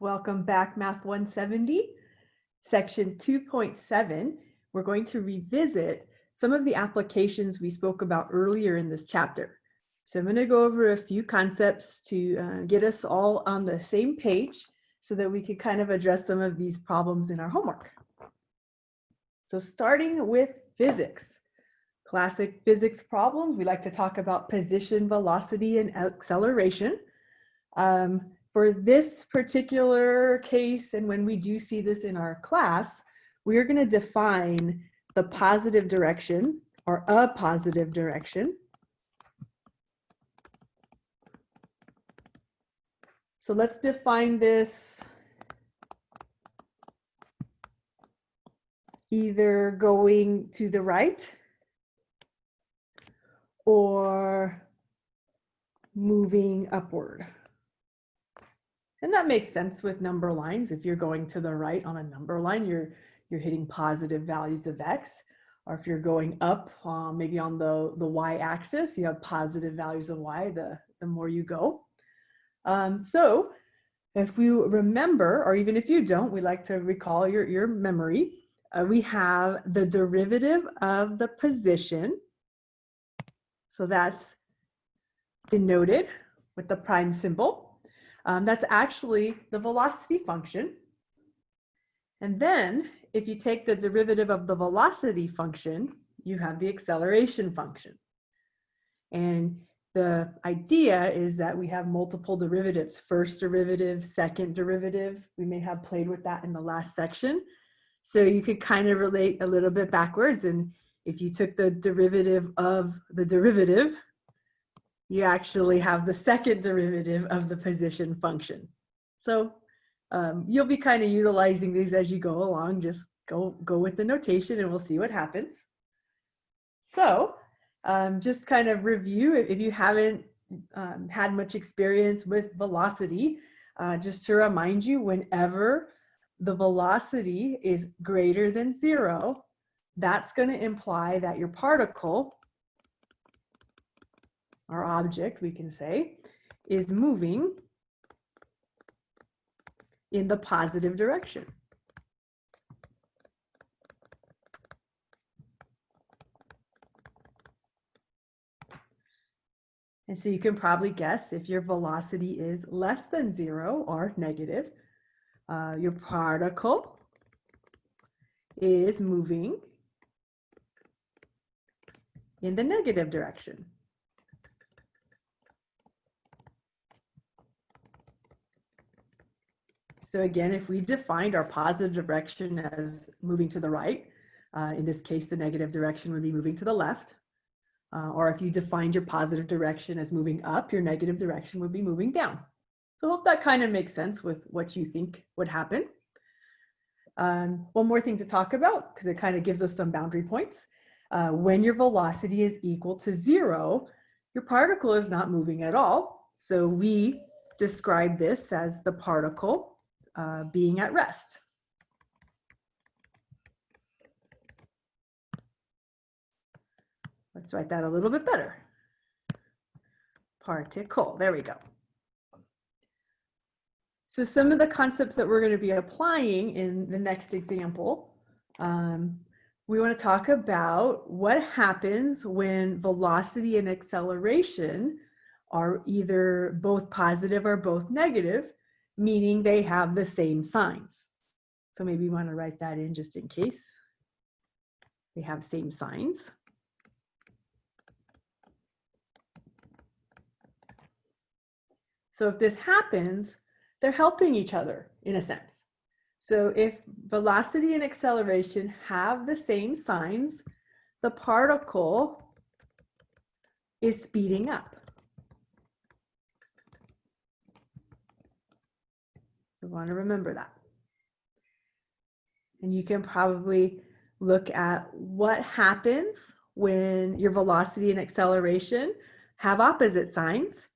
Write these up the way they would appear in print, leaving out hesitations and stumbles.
Welcome back, Math 170, section 2.7. We're going to revisit some of the applications we spoke about earlier in this chapter. So I'm going to go over a few concepts to get us all on the same page so that we can kind of address some of these problems in our homework. So starting with physics. Classic physics problems, we like to talk about position, velocity, and acceleration. For this particular case, and when we do see this in our class, we are going to define the positive direction or a positive direction. So let's define this either going to the right or moving upward. And that makes sense with number lines. If you're going to the right on a number line, you're hitting positive values of x. Or if you're going up, maybe on the y-axis, you have positive values of y the more you go. So if you remember, or even if you don't, we like to recall your memory. We have the derivative of the position. So that's denoted with the prime symbol. That's actually the velocity function. And then if you take the derivative of the velocity function, you have the acceleration function. And the idea is that we have multiple derivatives, first derivative, second derivative. We may have played with that in the last section. So you could kind of relate a little bit backwards. And if you took the derivative of the derivative, you actually have the second derivative of the position function. So you'll be kind of utilizing these as you go along. Just go with the notation and we'll see what happens. So just kind of review, if you haven't had much experience with velocity, just to remind you, whenever the velocity is greater than 0, that's going to imply that your particle, our object, we can say, is moving in the positive direction. And so you can probably guess if your velocity is less than 0 or negative, your particle is moving in the negative direction. So again, if we defined our positive direction as moving to the right, in this case, the negative direction would be moving to the left. Or if you defined your positive direction as moving up, your negative direction would be moving down. So I hope that kind of makes sense with what you think would happen. One more thing to talk about, because it kind of gives us some boundary points. When your velocity is equal to 0, your particle is not moving at all. So we describe this as the particle being at rest. Let's write that a little bit better. Particle, there we go. So some of the concepts that we're going to be applying in the next example, we want to talk about what happens when velocity and acceleration are either both positive or both negative, meaning they have the same signs. So maybe you want to write that in just in case they have same signs. So if this happens, they're helping each other in a sense. So if velocity and acceleration have the same signs, the particle is speeding up. So I want to remember that. And you can probably look at what happens when your velocity and acceleration have opposite signs.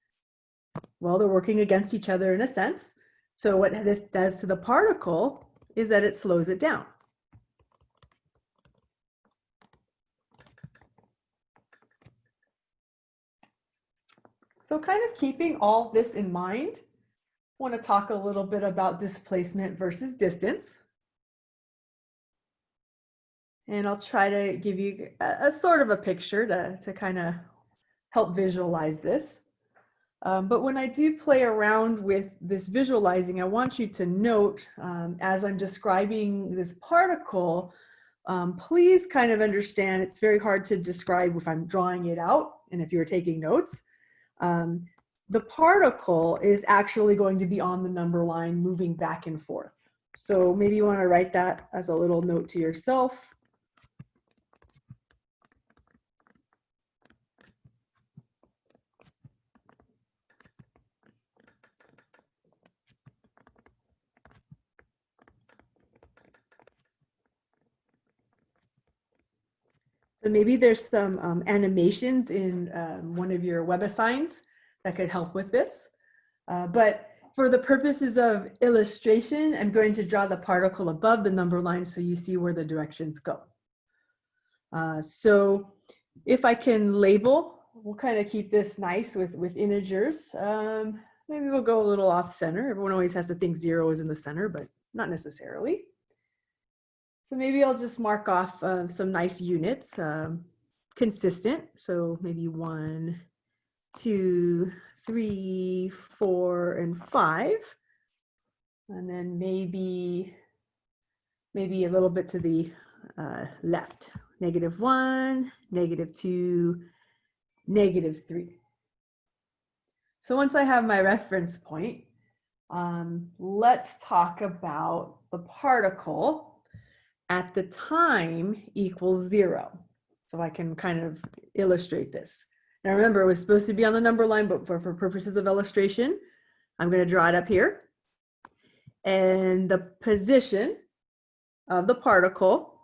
Well, they're working against each other in a sense. So what this does to the particle is that it slows it down. So kind of keeping all this in mind, want to talk a little bit about displacement versus distance. And I'll try to give you a sort of a picture to kind of help visualize this. But when I do play around with this visualizing, I want you to note as I'm describing this particle, please kind of understand it's very hard to describe if I'm drawing it out and if you're taking notes. The particle is actually going to be on the number line moving back and forth. So maybe you want to write that as a little note to yourself. So maybe there's some animations in one of your WebAssigns that could help with this. But for the purposes of illustration, I'm going to draw the particle above the number line so you see where the directions go. So if I can label, we'll kind of keep this nice with integers. Maybe we'll go a little off center. Everyone always has to think 0 is in the center, but not necessarily. So maybe I'll just mark off some nice units, consistent. So maybe 1, 2, 3, 4, and 5. And then maybe a little bit to the left. -1, -2, -3. So once I have my reference point, let's talk about the particle at the time equals 0. So I can kind of illustrate this. Now remember, it was supposed to be on the number line, but for purposes of illustration, I'm going to draw it up here. And the position of the particle,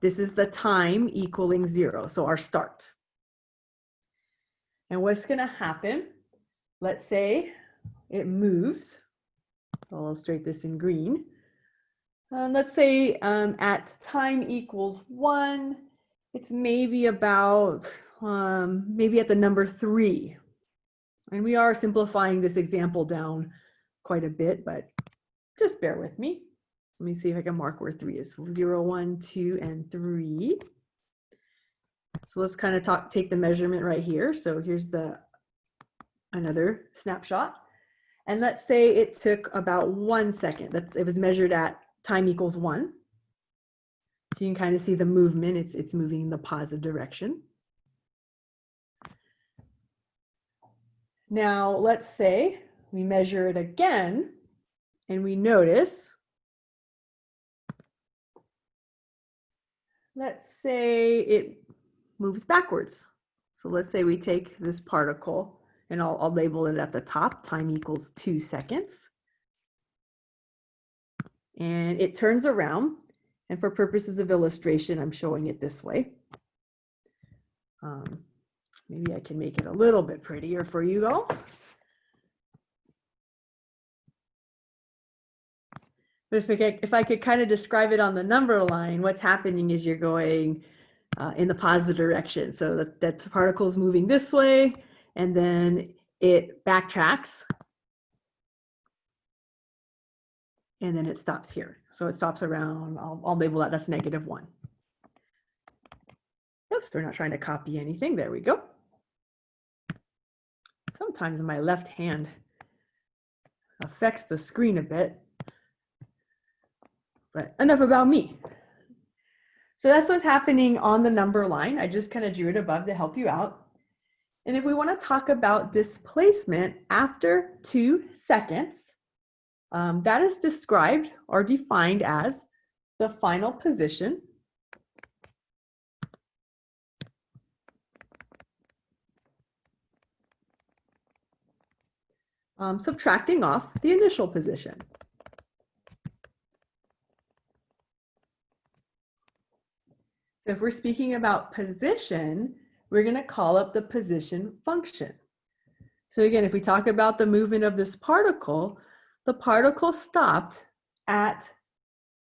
this is the time equaling 0, so our start. And what's going to happen, let's say it moves. I'll illustrate this in green. Let's say at time equals 1, it's maybe about, maybe at the number 3. And we are simplifying this example down quite a bit, but just bear with me. Let me see if I can mark where 3 is. 0, 1, 2, and 3. So let's kind of take the measurement right here. So here's another snapshot. And let's say it took about 1 second. It was measured at time equals 1. So you can kind of see the movement. It's moving in the positive direction. Now let's say we measure it again and we notice, let's say it moves backwards. So let's say we take this particle and I'll label it at the top, time equals 2 seconds. And it turns around, and for purposes of illustration, I'm showing it this way. Maybe I can make it a little bit prettier for you all. But if I could kind of describe it on the number line, what's happening is you're going in the positive direction. So that particle is moving this way, and then it backtracks. And then it stops here. So it stops around, I'll label that, that's -1. Oops, we're not trying to copy anything. There we go. Sometimes my left hand affects the screen a bit. But enough about me. So that's what's happening on the number line. I just kind of drew it above to help you out. And if we want to talk about displacement after 2 seconds, that is described or defined as the final position subtracting off the initial position. So if we're speaking about position, we're going to call up the position function. So again, if we talk about the movement of this particle, the particle stopped at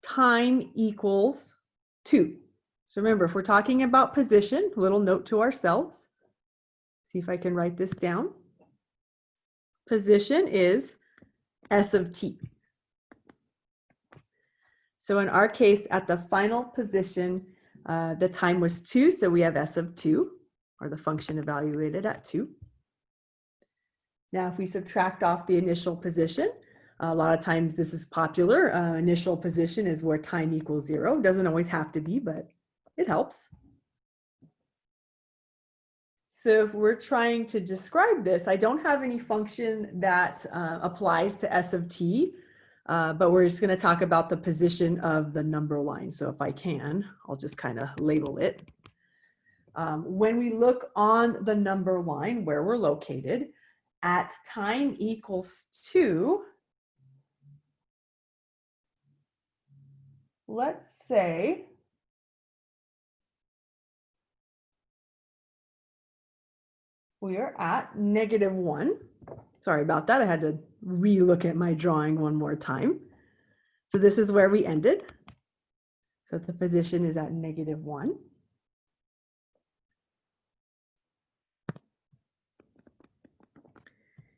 time equals 2. So remember, if we're talking about position, a little note to ourselves. See if I can write this down. Position is S of t. So in our case, at the final position, the time was 2, so we have S of 2, or the function evaluated at 2. Now, if we subtract off the initial position, a lot of times this is popular. Initial position is where time equals 0. Doesn't always have to be, but it helps. So if we're trying to describe this, I don't have any function that applies to S of t, but we're just going to talk about the position of the number line. So if I can, I'll just kind of label it. When we look on the number line where we're located, at time equals 2, let's say we are at -1. Sorry about that. I had to re-look at my drawing one more time. So this is where we ended. So the position is at -1.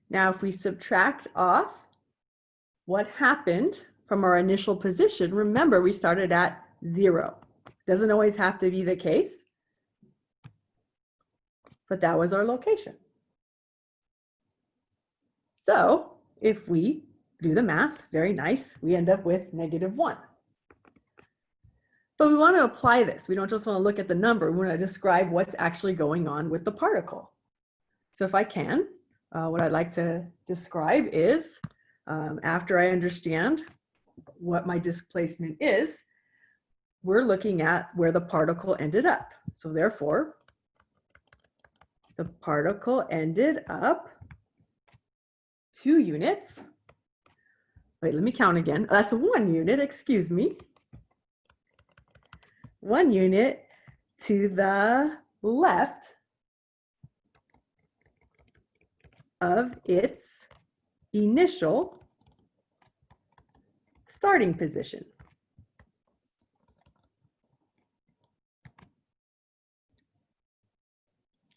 Now, if we subtract off what happened from our initial position, remember we started at 0. Doesn't always have to be the case, but that was our location. So if we do the math, very nice, we end up with -1. But we want to apply this. We don't just want to look at the number. We want to describe what's actually going on with the particle. So if I can, what I'd like to describe is, after I understand what my displacement is, we're looking at where the particle ended up. So therefore, the particle ended up 2 units. Wait, let me count again. That's 1 unit, excuse me. 1 unit to the left of its initial starting position.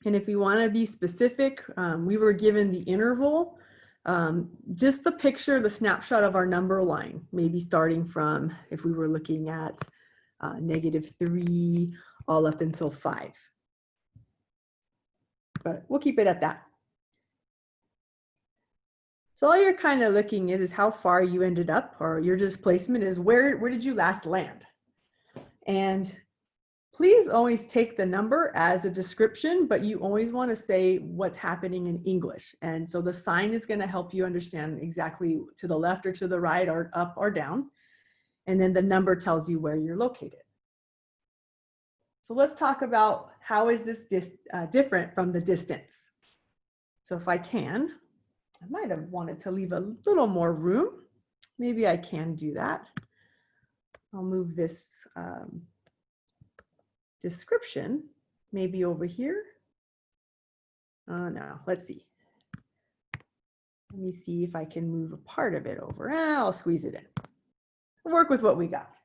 And if we want to be specific, we were given the interval, just the picture, the snapshot of our number line, maybe starting from, if we were looking at -3 all up until 5. But we'll keep it at that. So all you're kind of looking at is how far you ended up, or your displacement is where did you last land? And please always take the number as a description, but you always want to say what's happening in English. And so the sign is going to help you understand exactly to the left or to the right or up or down. And then the number tells you where you're located. So let's talk about how is this different from the distance. So if I can, I might have wanted to leave a little more room. Maybe I can do that. I'll move this description maybe over here. Oh no, let's see. Let me see if I can move a part of it over. I'll squeeze it in. We'll work with what we got.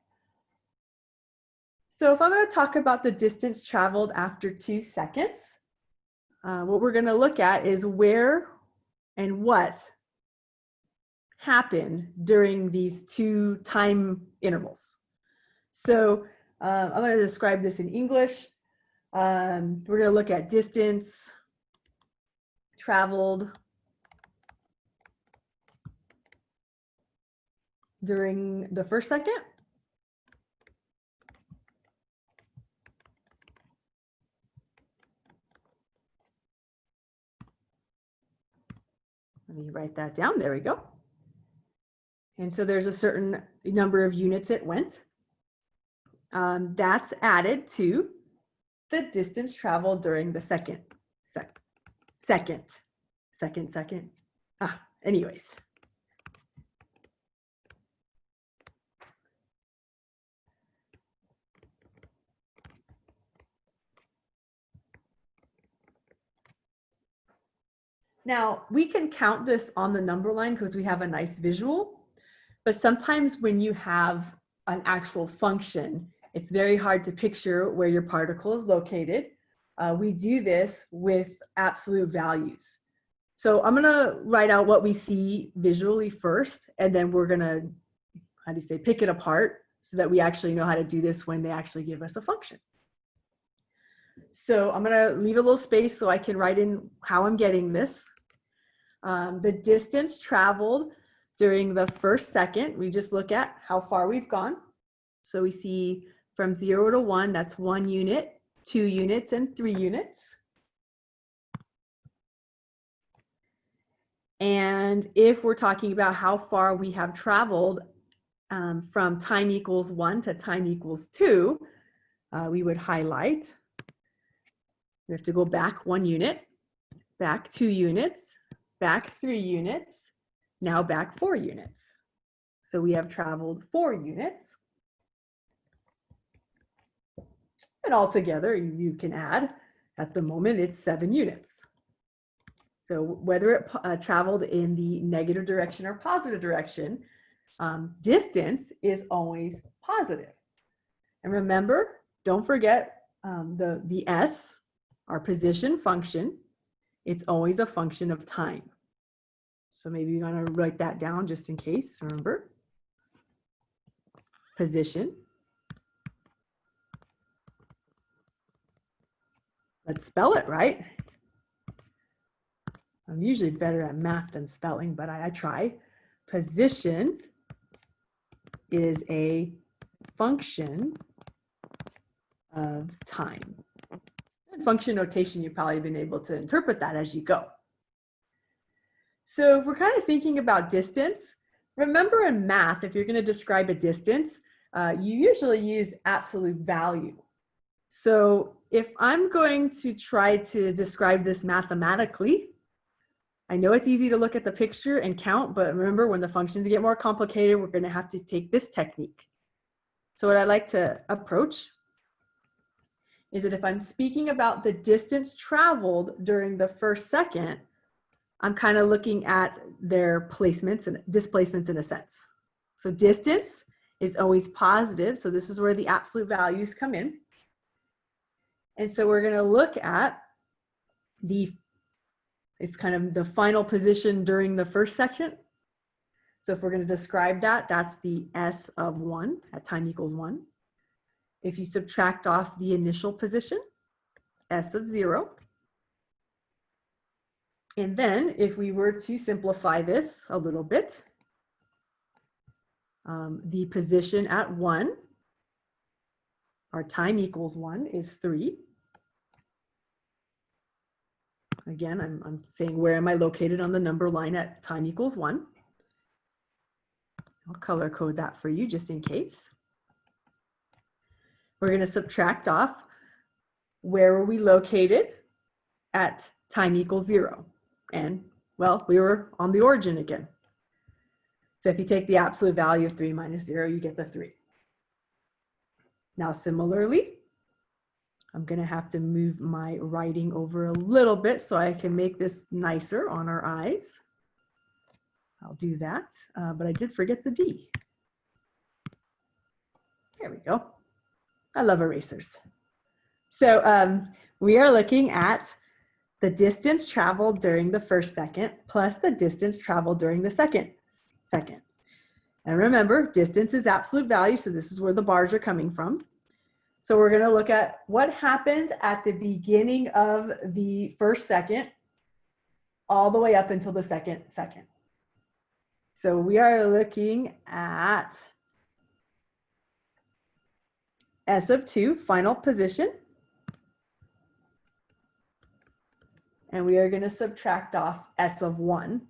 So if I'm going to talk about the distance traveled after 2 seconds, what we're going to look at is where and what happened during these 2 time intervals. So I'm going to describe this in English. We're going to look at distance traveled during the 1st second. Let me write that down. There we go. And so there's a certain number of units it went. That's added to the distance traveled during the second. Anyways. Now, we can count this on the number line because we have a nice visual, but sometimes when you have an actual function, it's very hard to picture where your particle is located. We do this with absolute values. So I'm gonna write out what we see visually first, and then we're gonna, how do you say, pick it apart so that we actually know how to do this when they actually give us a function. So I'm gonna leave a little space so I can write in how I'm getting this. The distance traveled during the first second, we just look at how far we've gone. So we see from 0 to 1, that's 1 unit, 2 units, and 3 units. And if we're talking about how far we have traveled from time equals 1 to time equals 2, we would highlight. We have to go back 1 unit, back 2 units, back 3 units, now back 4 units. So we have traveled 4 units. And altogether, you can add, at the moment, it's 7 units. So whether it traveled in the negative direction or positive direction, distance is always positive. And remember, don't forget the S, our position function, it's always a function of time. So maybe you want to write that down just in case, remember. Position. Let's spell it right. I'm usually better at math than spelling, but I try. Position is a function of time. And function notation, you've probably been able to interpret that as you go. So we're kind of thinking about distance. Remember in math, if you're going to describe a distance, you usually use absolute value. So if I'm going to try to describe this mathematically, I know it's easy to look at the picture and count, but remember when the functions get more complicated, we're going to have to take this technique. So what I like to approach is that if I'm speaking about the distance traveled during the first second, I'm kind of looking at their placements and displacements in a sense. So distance is always positive. So this is where the absolute values come in. And so we're going to look at it's kind of the final position during the first second. So if we're going to describe that, that's the S of 1 at time equals 1. If you subtract off the initial position, S of 0. And then if we were to simplify this a little bit, the position at 1, our time equals 1 is 3. Again, I'm saying where am I located on the number line at time equals 1. I'll color code that for you just in case. We're going to subtract off where were we located at time equals 0. And well, we were on the origin again. So if you take the absolute value of 3 minus 0, you get the 3. Now similarly, I'm going to have to move my writing over a little bit so I can make this nicer on our eyes. I'll do that, but I did forget the D. There we go. I love erasers. So we are looking at the distance traveled during the first second plus the distance traveled during the second second. And remember, distance is absolute value, so this is where the bars are coming from. So we're going to look at what happened at the beginning of the first second all the way up until the second second. So we are looking at S of 2, final position. And we are going to subtract off S of 1,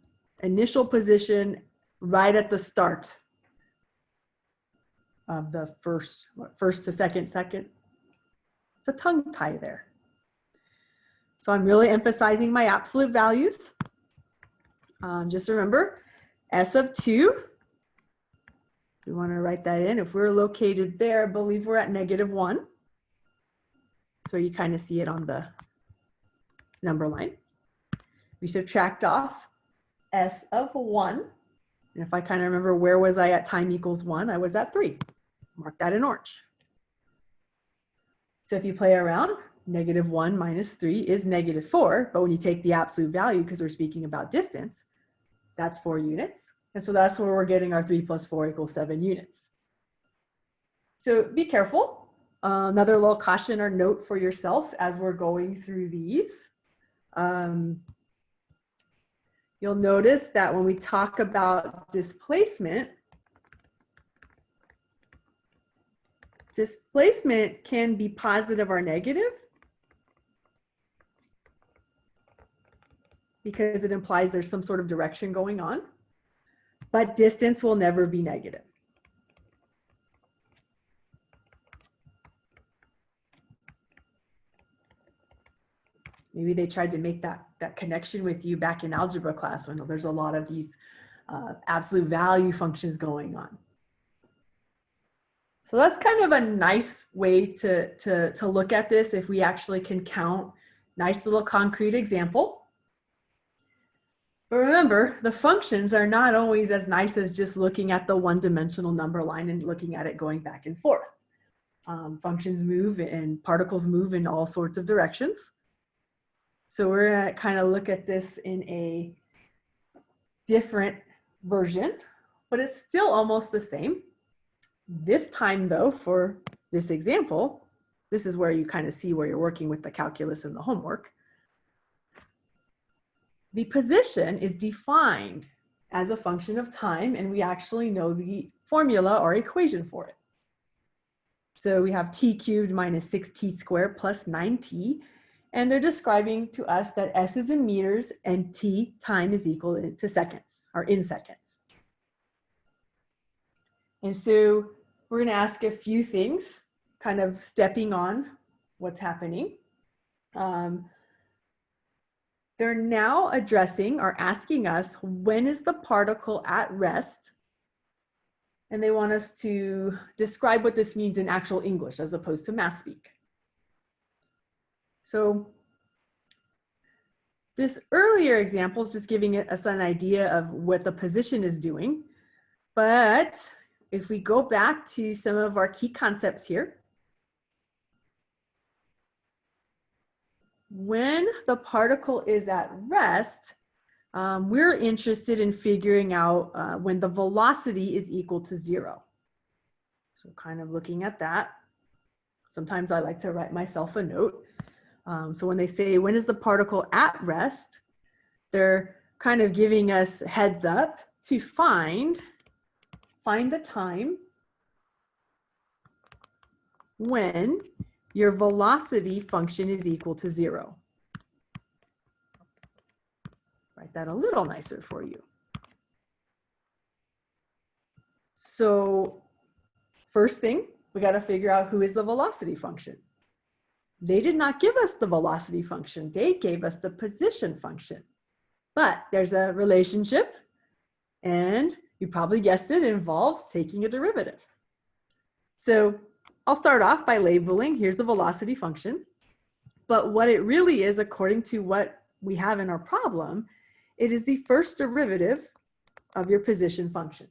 initial position right at the start of the first to second. It's a tongue tie there. So I'm really emphasizing my absolute values. Just remember, S of 2, we want to write that in. If we're located there, I believe we're at -1. So you kind of see it on the number line. We subtract off S of 1. And if I kind of remember, where was I at time equals 1? I was at 3. Mark that in orange. So if you play around, -1 minus 3 is -4, but when you take the absolute value, because we're speaking about distance, that's 4 units. And so that's where we're getting our 3 plus 4 equals 7 units. So be careful. Another little caution or note for yourself as we're going through these. You'll notice that when we talk about displacement, displacement can be positive or negative because it implies there's some sort of direction going on, but distance will never be negative. Maybe they tried to make that connection with you back in algebra class when there's a lot of these absolute value functions going on. So that's kind of a nice way to look at this if we actually can count. Nice little concrete example. But remember, the functions are not always as nice as just looking at the one-dimensional number line and looking at it going back and forth. Functions move and particles move in all sorts of directions. So we're going to kind of look at this in a different version, but it's still almost the same. This time though, for this example, this is where you kind of see where you're working with the calculus and the homework. The position is defined as a function of time, and we actually know the formula or equation for it. So we have t cubed minus 6t squared plus 9t, and they're describing to us that s is in meters and t, time, is equal to seconds, or in seconds. And so we're going to ask a few things, kind of stepping on what's happening. They're now addressing or asking us, when is the particle at rest? And they want us to describe what this means in actual English as opposed to math speak. So this earlier example is just giving us an idea of what the position is doing. But if we go back to some of our key concepts here, when the particle is at rest, we're interested in figuring out when the velocity is equal to 0. So kind of looking at that. Sometimes I like to write myself a note. So when they say, when is the particle at rest, they're kind of giving us heads up to find the time when your velocity function is equal to 0. Write that a little nicer for you. So first thing, we got to figure out who is the velocity function. They did not give us the velocity function. They gave us the position function. But there's a relationship, and you probably guessed it, involves taking a derivative. So I'll start off by labeling, here's the velocity function. But what it really is, according to what we have in our problem, it is the first derivative of your position function.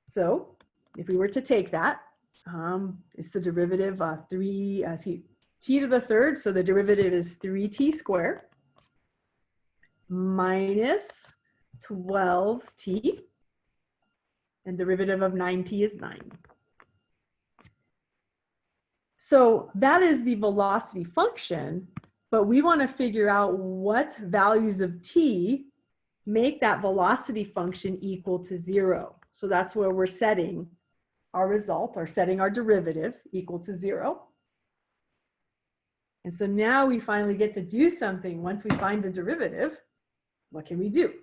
So if we were to take that, it's the derivative t to the third, so the derivative is 3t squared minus 12t, and derivative of 9t is 9. So that is the velocity function, but we want to figure out what values of t make that velocity function equal to 0. So that's where we're setting our result, or setting our derivative equal to 0. And so now we finally get to do something. Once we find the derivative, what can we do?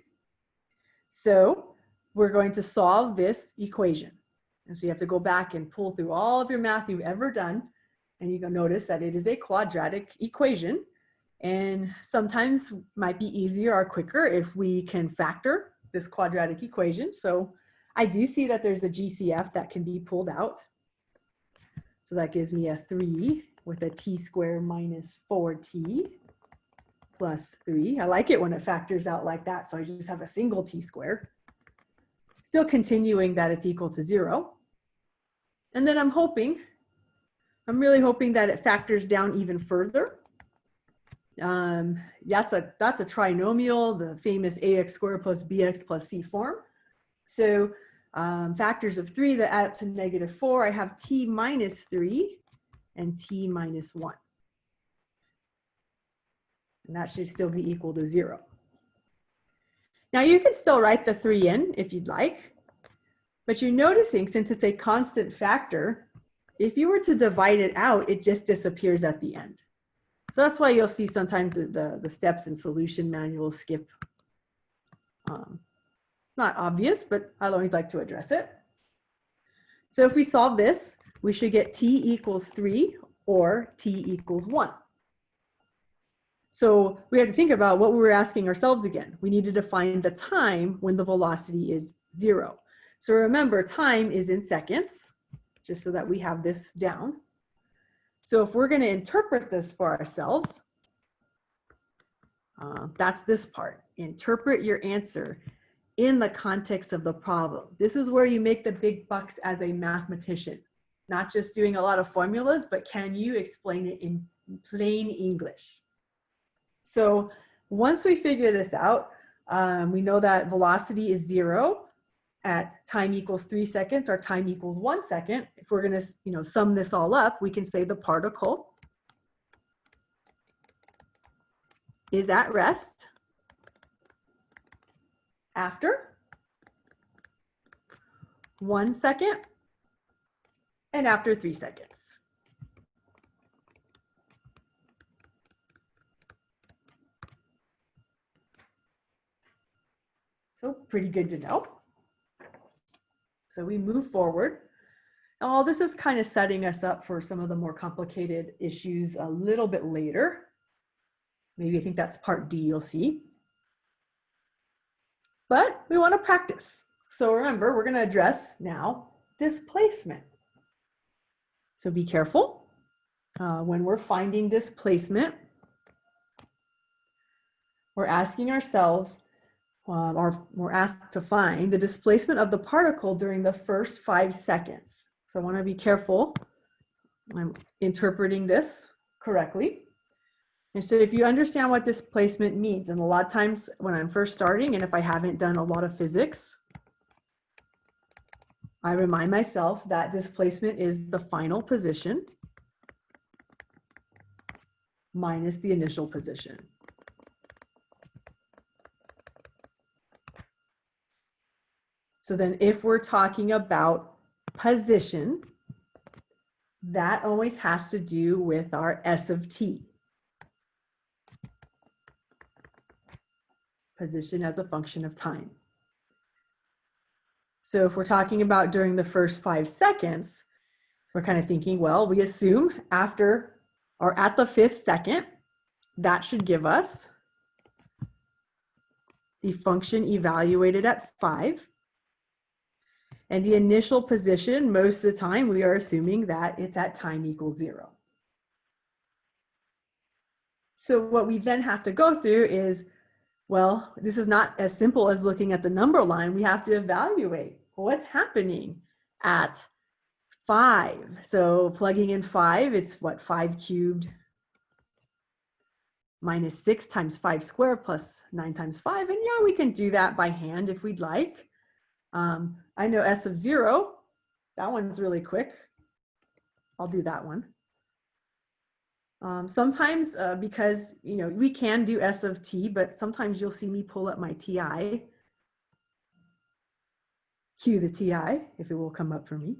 So we're going to solve this equation. And so you have to go back and pull through all of your math you've ever done, and you can notice that it is a quadratic equation. And sometimes might be easier or quicker if we can factor this quadratic equation. So I do see that there's a GCF that can be pulled out. So that gives me a 3 with a t squared minus 4t plus 3. I like it when it factors out like that. So I just have a single t squared. Still continuing that it's equal to 0. And then I'm hoping I'm really hoping that it factors down even further. That's a trinomial, the famous ax squared plus bx plus c form. So factors of 3 that add up to -4, I have t minus 3 and t minus 1. And that should still be equal to 0. Now you can still write the 3 in if you'd like, but you're noticing since it's a constant factor, if you were to divide it out, it just disappears at the end. So that's why you'll see sometimes the steps in solution manuals skip. Not obvious, but I always like to address it. So if we solve this, we should get t equals 3 or t equals 1. So we have to think about what we were asking ourselves again. We needed to find the time when the velocity is 0. So remember, time is in seconds, just so that we have this down. So if we're going to interpret this for ourselves, that's this part. Interpret your answer in the context of the problem. This is where you make the big bucks as a mathematician. Not just doing a lot of formulas, but can you explain it in plain English? So once we figure this out, we know that velocity is 0 at time equals 3 seconds or time equals 1 second. If we're going to sum this all up, we can say the particle is at rest after 1 second and after 3 seconds. So pretty good to know. So we move forward. All this is kind of setting us up for some of the more complicated issues a little bit later. Maybe I think that's part D, you'll see. But we want to practice. So remember, we're going to address now displacement. So be careful when we're finding displacement. We're asking ourselves, or we're asked to find the displacement of the particle during the first 5 seconds. So I want to be careful. I'm interpreting this correctly. And so if you understand what displacement means, and a lot of times when I'm first starting, and if I haven't done a lot of physics, I remind myself that displacement is the final position minus the initial position. So then if we're talking about position, that always has to do with our S of t. Position as a function of time. So if we're talking about during the first 5 seconds, we're kind of thinking, well, we assume after or at the 5th second, that should give us the function evaluated at 5. And the initial position, most of the time, we are assuming that it's at time equals 0. So what we then have to go through is, well, this is not as simple as looking at the number line. We have to evaluate what's happening at 5. So plugging in 5, it's what, 5 cubed minus 6 times 5 squared plus 9 times 5. And yeah, we can do that by hand if we'd like. I know S of 0, that one's really quick. I'll do that one. Sometimes because, we can do S of t, but sometimes you'll see me pull up my TI. Cue the TI, if it will come up for me.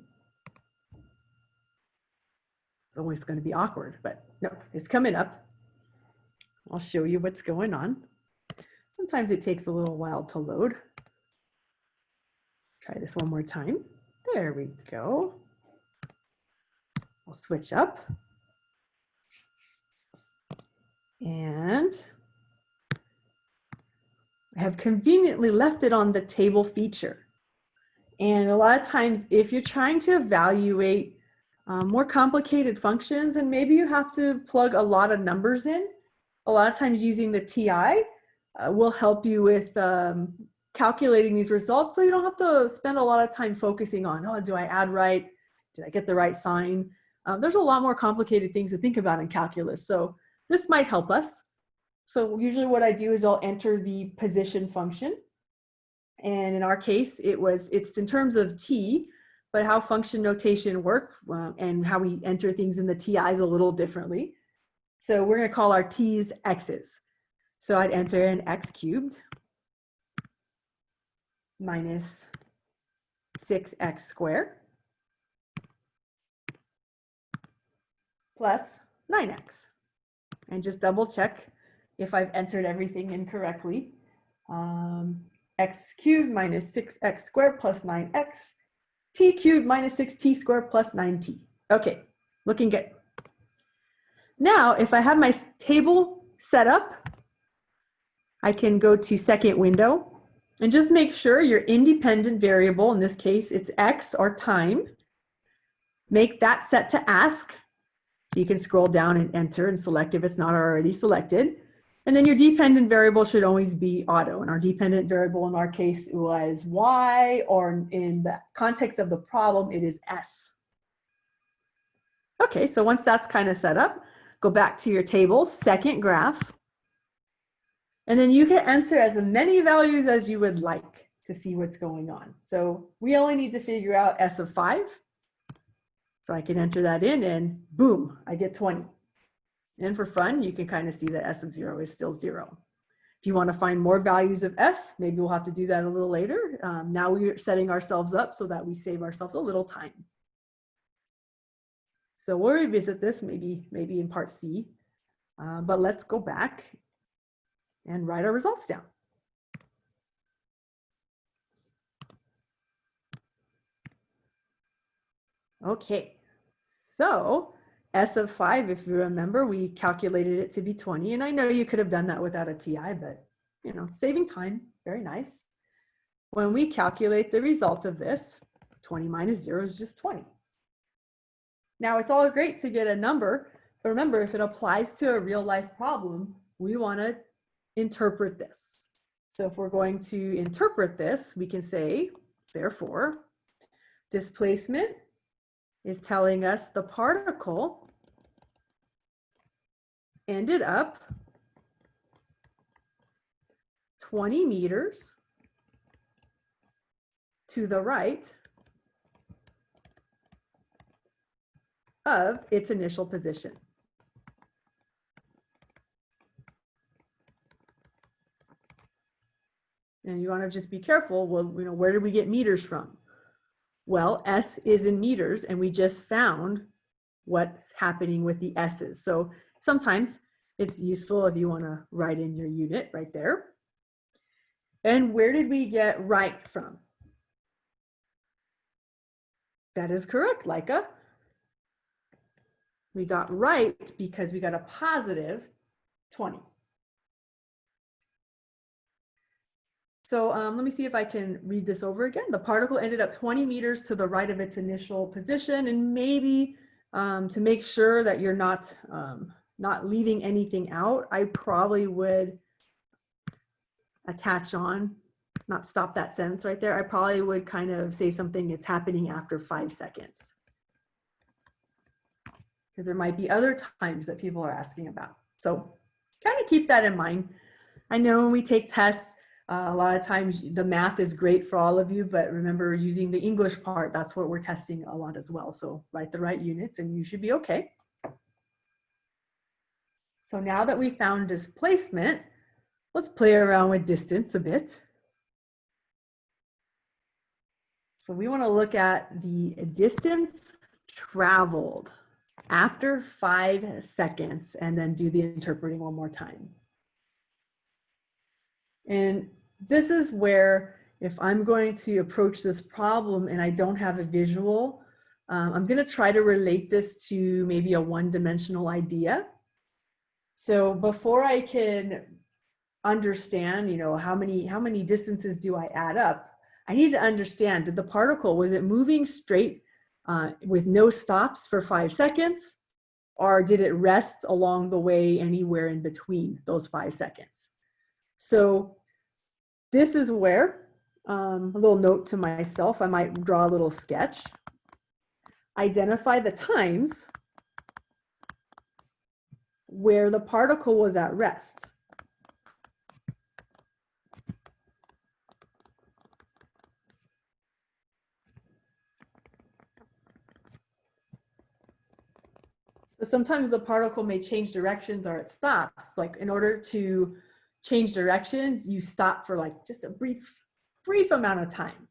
It's always going to be awkward, but no, it's coming up. I'll show you what's going on. Sometimes it takes a little while to load. Try this one more time. There we go. I'll switch up. And I have conveniently left it on the table feature. And a lot of times, if you're trying to evaluate more complicated functions, and maybe you have to plug a lot of numbers in, a lot of times using the TI will help you with calculating these results, so you don't have to spend a lot of time focusing on, oh, do I add right? Did I get the right sign? there's a lot more complicated things to think about in calculus. So this might help us. So usually what I do is I'll enter the position function. And in our case, it's in terms of t, but how function notation work and how we enter things in the ti's a little differently. So we're going to call our t's x's. So I'd enter an x cubed minus 6x squared plus 9x. And just double check if I've entered everything incorrectly. X cubed minus 6x squared plus 9x, t cubed minus 6t squared plus 9t. Okay, looking good. Now, if I have my table set up, I can go to second window and just make sure your independent variable, in this case, it's x or time. Make that set to ask. So you can scroll down and enter and select if it's not already selected. And then your dependent variable should always be auto. And our dependent variable in our case was y, or in the context of the problem, it is s. Okay, so once that's kind of set up, go back to your table, second graph. And then you can enter as many values as you would like to see what's going on. So we only need to figure out s of 5. So I can enter that in and boom, I get 20. And for fun, you can kind of see that s of 0 is still 0. If you want to find more values of s, maybe we'll have to do that a little later. Now we're setting ourselves up so that we save ourselves a little time. So we'll revisit this maybe in part C, but let's go back and write our results down. Okay, so s of 5, if you remember, we calculated it to be 20, and I know you could have done that without a TI, but you know, saving time, very nice. When we calculate the result of this, 20 minus 0 is just 20. Now it's all great to get a number, but remember, if it applies to a real life problem, we want to interpret this. So if we're going to interpret this, we can say, therefore, displacement is telling us the particle ended up 20 meters to the right of its initial position. And you want to just be careful. Well, you know, where did we get meters from? Well, S is in meters, and we just found what's happening with the S's. So sometimes it's useful if you want to write in your unit right there. And where did we get right from? That is correct, Leica. We got right because we got a positive 20. So let me see if I can read this over again. The particle ended up 20 meters to the right of its initial position, and maybe to make sure that you're not leaving anything out, I probably would attach on, not stop that sentence right there. I probably would kind of say something, it's happening after 5 seconds. Because there might be other times that people are asking about. So kind of keep that in mind. I know when we take tests, a lot of times the math is great for all of you, but remember using the English part, that's what we're testing a lot as well. So write the right units and you should be okay. So now that we found displacement, let's play around with distance a bit. So we want to look at the distance traveled after 5 seconds and then do the interpreting one more time. And this is where, if I'm going to approach this problem and I don't have a visual, I'm going to try to relate this to maybe a one-dimensional idea. So before I can understand, you know, how many distances do I add up, I need to understand, did the particle, was it moving straight with no stops for 5 seconds, or did it rest along the way anywhere in between those 5 seconds? So this is where, a little note to myself, I might draw a little sketch. Identify the times where the particle was at rest. So sometimes the particle may change directions or it stops. Like in order to change directions, you stop for like just a brief amount of time.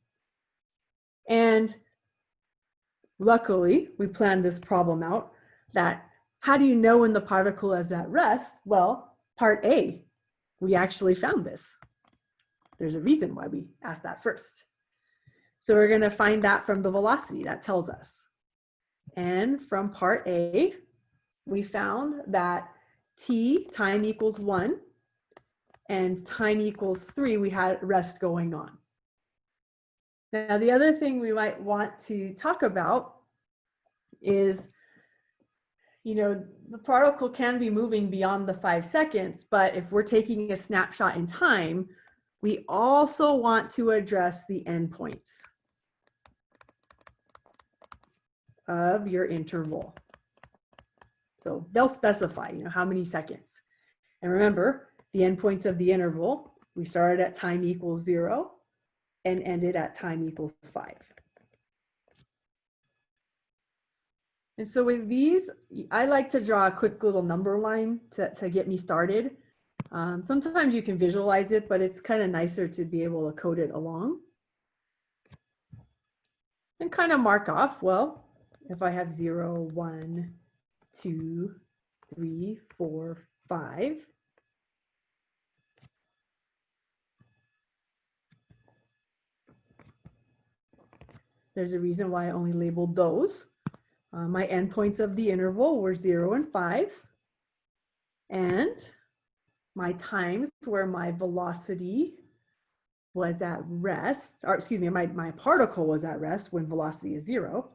And luckily, we planned this problem out that how do you know when the particle is at rest? Well, part A, we actually found this. There's a reason why we asked that first. So we're going to find that from the velocity that tells us. And from part A, we found that t, time equals 1, and time equals 3, we had rest going on. Now, the other thing we might want to talk about is, you know, the particle can be moving beyond the 5 seconds, but if we're taking a snapshot in time, we also want to address the endpoints of your interval. So they'll specify, you know, how many seconds. And remember, the endpoints of the interval, we started at time equals 0 and ended at time equals 5. And so with these, I like to draw a quick little number line to get me started. Sometimes you can visualize it, but it's kind of nicer to be able to code it along. And kind of mark off, well, if I have 0, 1, 2, 3, 4, 5. There's a reason why I only labeled those. My endpoints of the interval were 0 and 5. And my times where my velocity was at rest, or excuse me, my particle was at rest when velocity is 0,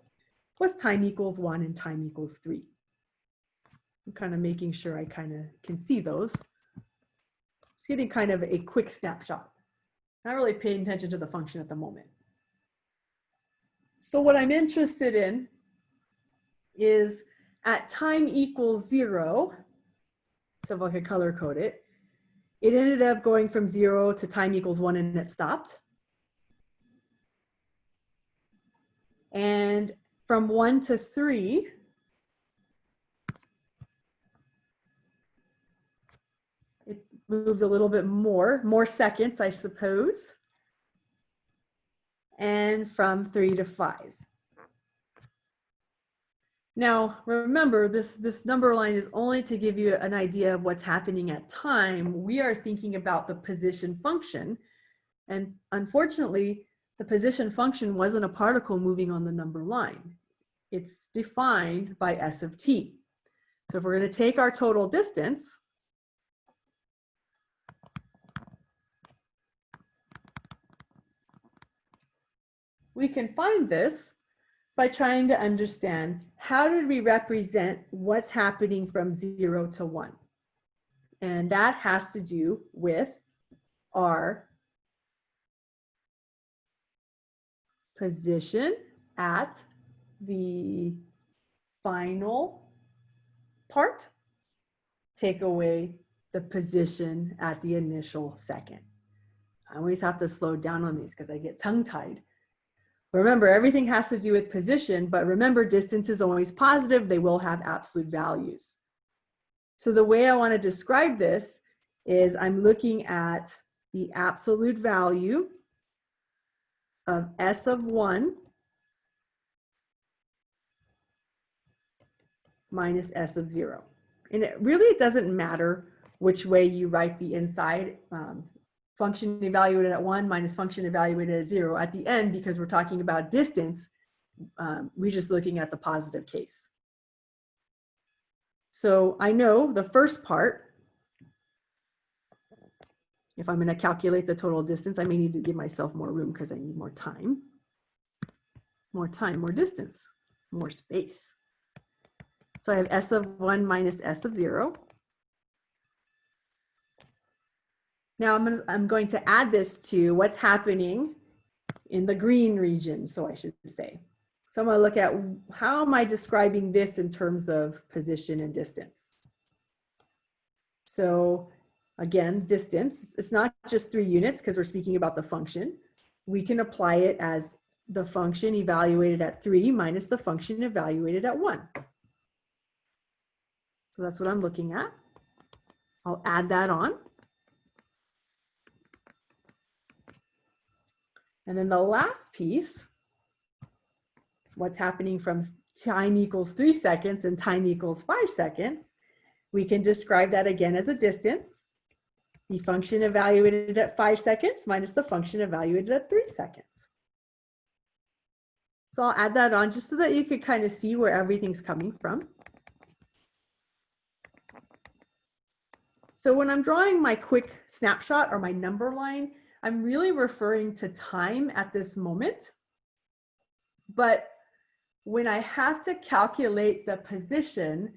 was time equals 1 and time equals 3. I'm kind of making sure I kind of can see those. Just getting kind of a quick snapshot. Not really paying attention to the function at the moment. So what I'm interested in is at time equals 0, so if I could color code it, it ended up going from 0 to time equals 1 and it stopped. And from 1 to 3, it moves a little bit more seconds, I suppose. And from 3 to 5. Now, remember, this number line is only to give you an idea of what's happening at time. We are thinking about the position function. And unfortunately, the position function wasn't a particle moving on the number line. It's defined by s of t. So if we're going to take our total distance, we can find this by trying to understand how did we represent what's happening from 0 to 1. And that has to do with our position at the final part, take away the position at the initial second. I always have to slow down on these because I get tongue-tied. Remember, everything has to do with position, but remember, distance is always positive. They will have absolute values. So the way I want to describe this is I'm looking at the absolute value of s of 1 minus s of 0. And it doesn't matter which way you write the inside. Function evaluated at 1 minus function evaluated at 0. At the end, because we're talking about distance, we're just looking at the positive case. So I know the first part, if I'm going to calculate the total distance, I may need to give myself more room because I need more time. More time, more distance, more space. So I have s of 1 minus s of 0. Now I'm going to add this to what's happening in the green region, so I should say. So I'm going to look at how am I describing this in terms of position and distance. So again, distance, it's not just 3 units because we're speaking about the function. We can apply it as the function evaluated at 3 minus the function evaluated at 1. So that's what I'm looking at. I'll add that on. And then the last piece, what's happening from time equals 3 seconds and time equals 5 seconds, we can describe that again as a distance. The function evaluated at 5 seconds minus the function evaluated at 3 seconds. So I'll add that on just so that you could kind of see where everything's coming from. So when I'm drawing my quick snapshot or my number line, I'm really referring to time at this moment. But when I have to calculate the position,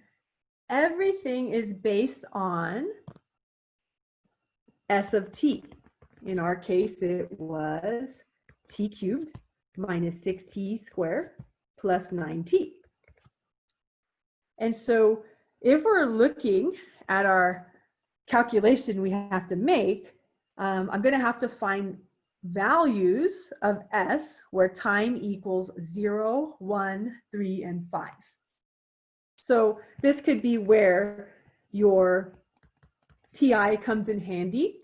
everything is based on S of t. In our case, it was t cubed minus 6t squared plus 9t. And so if we're looking at our calculation we have to make, I'm going to have to find values of S where time equals 0, 1, 3, and 5. So this could be where your TI comes in handy.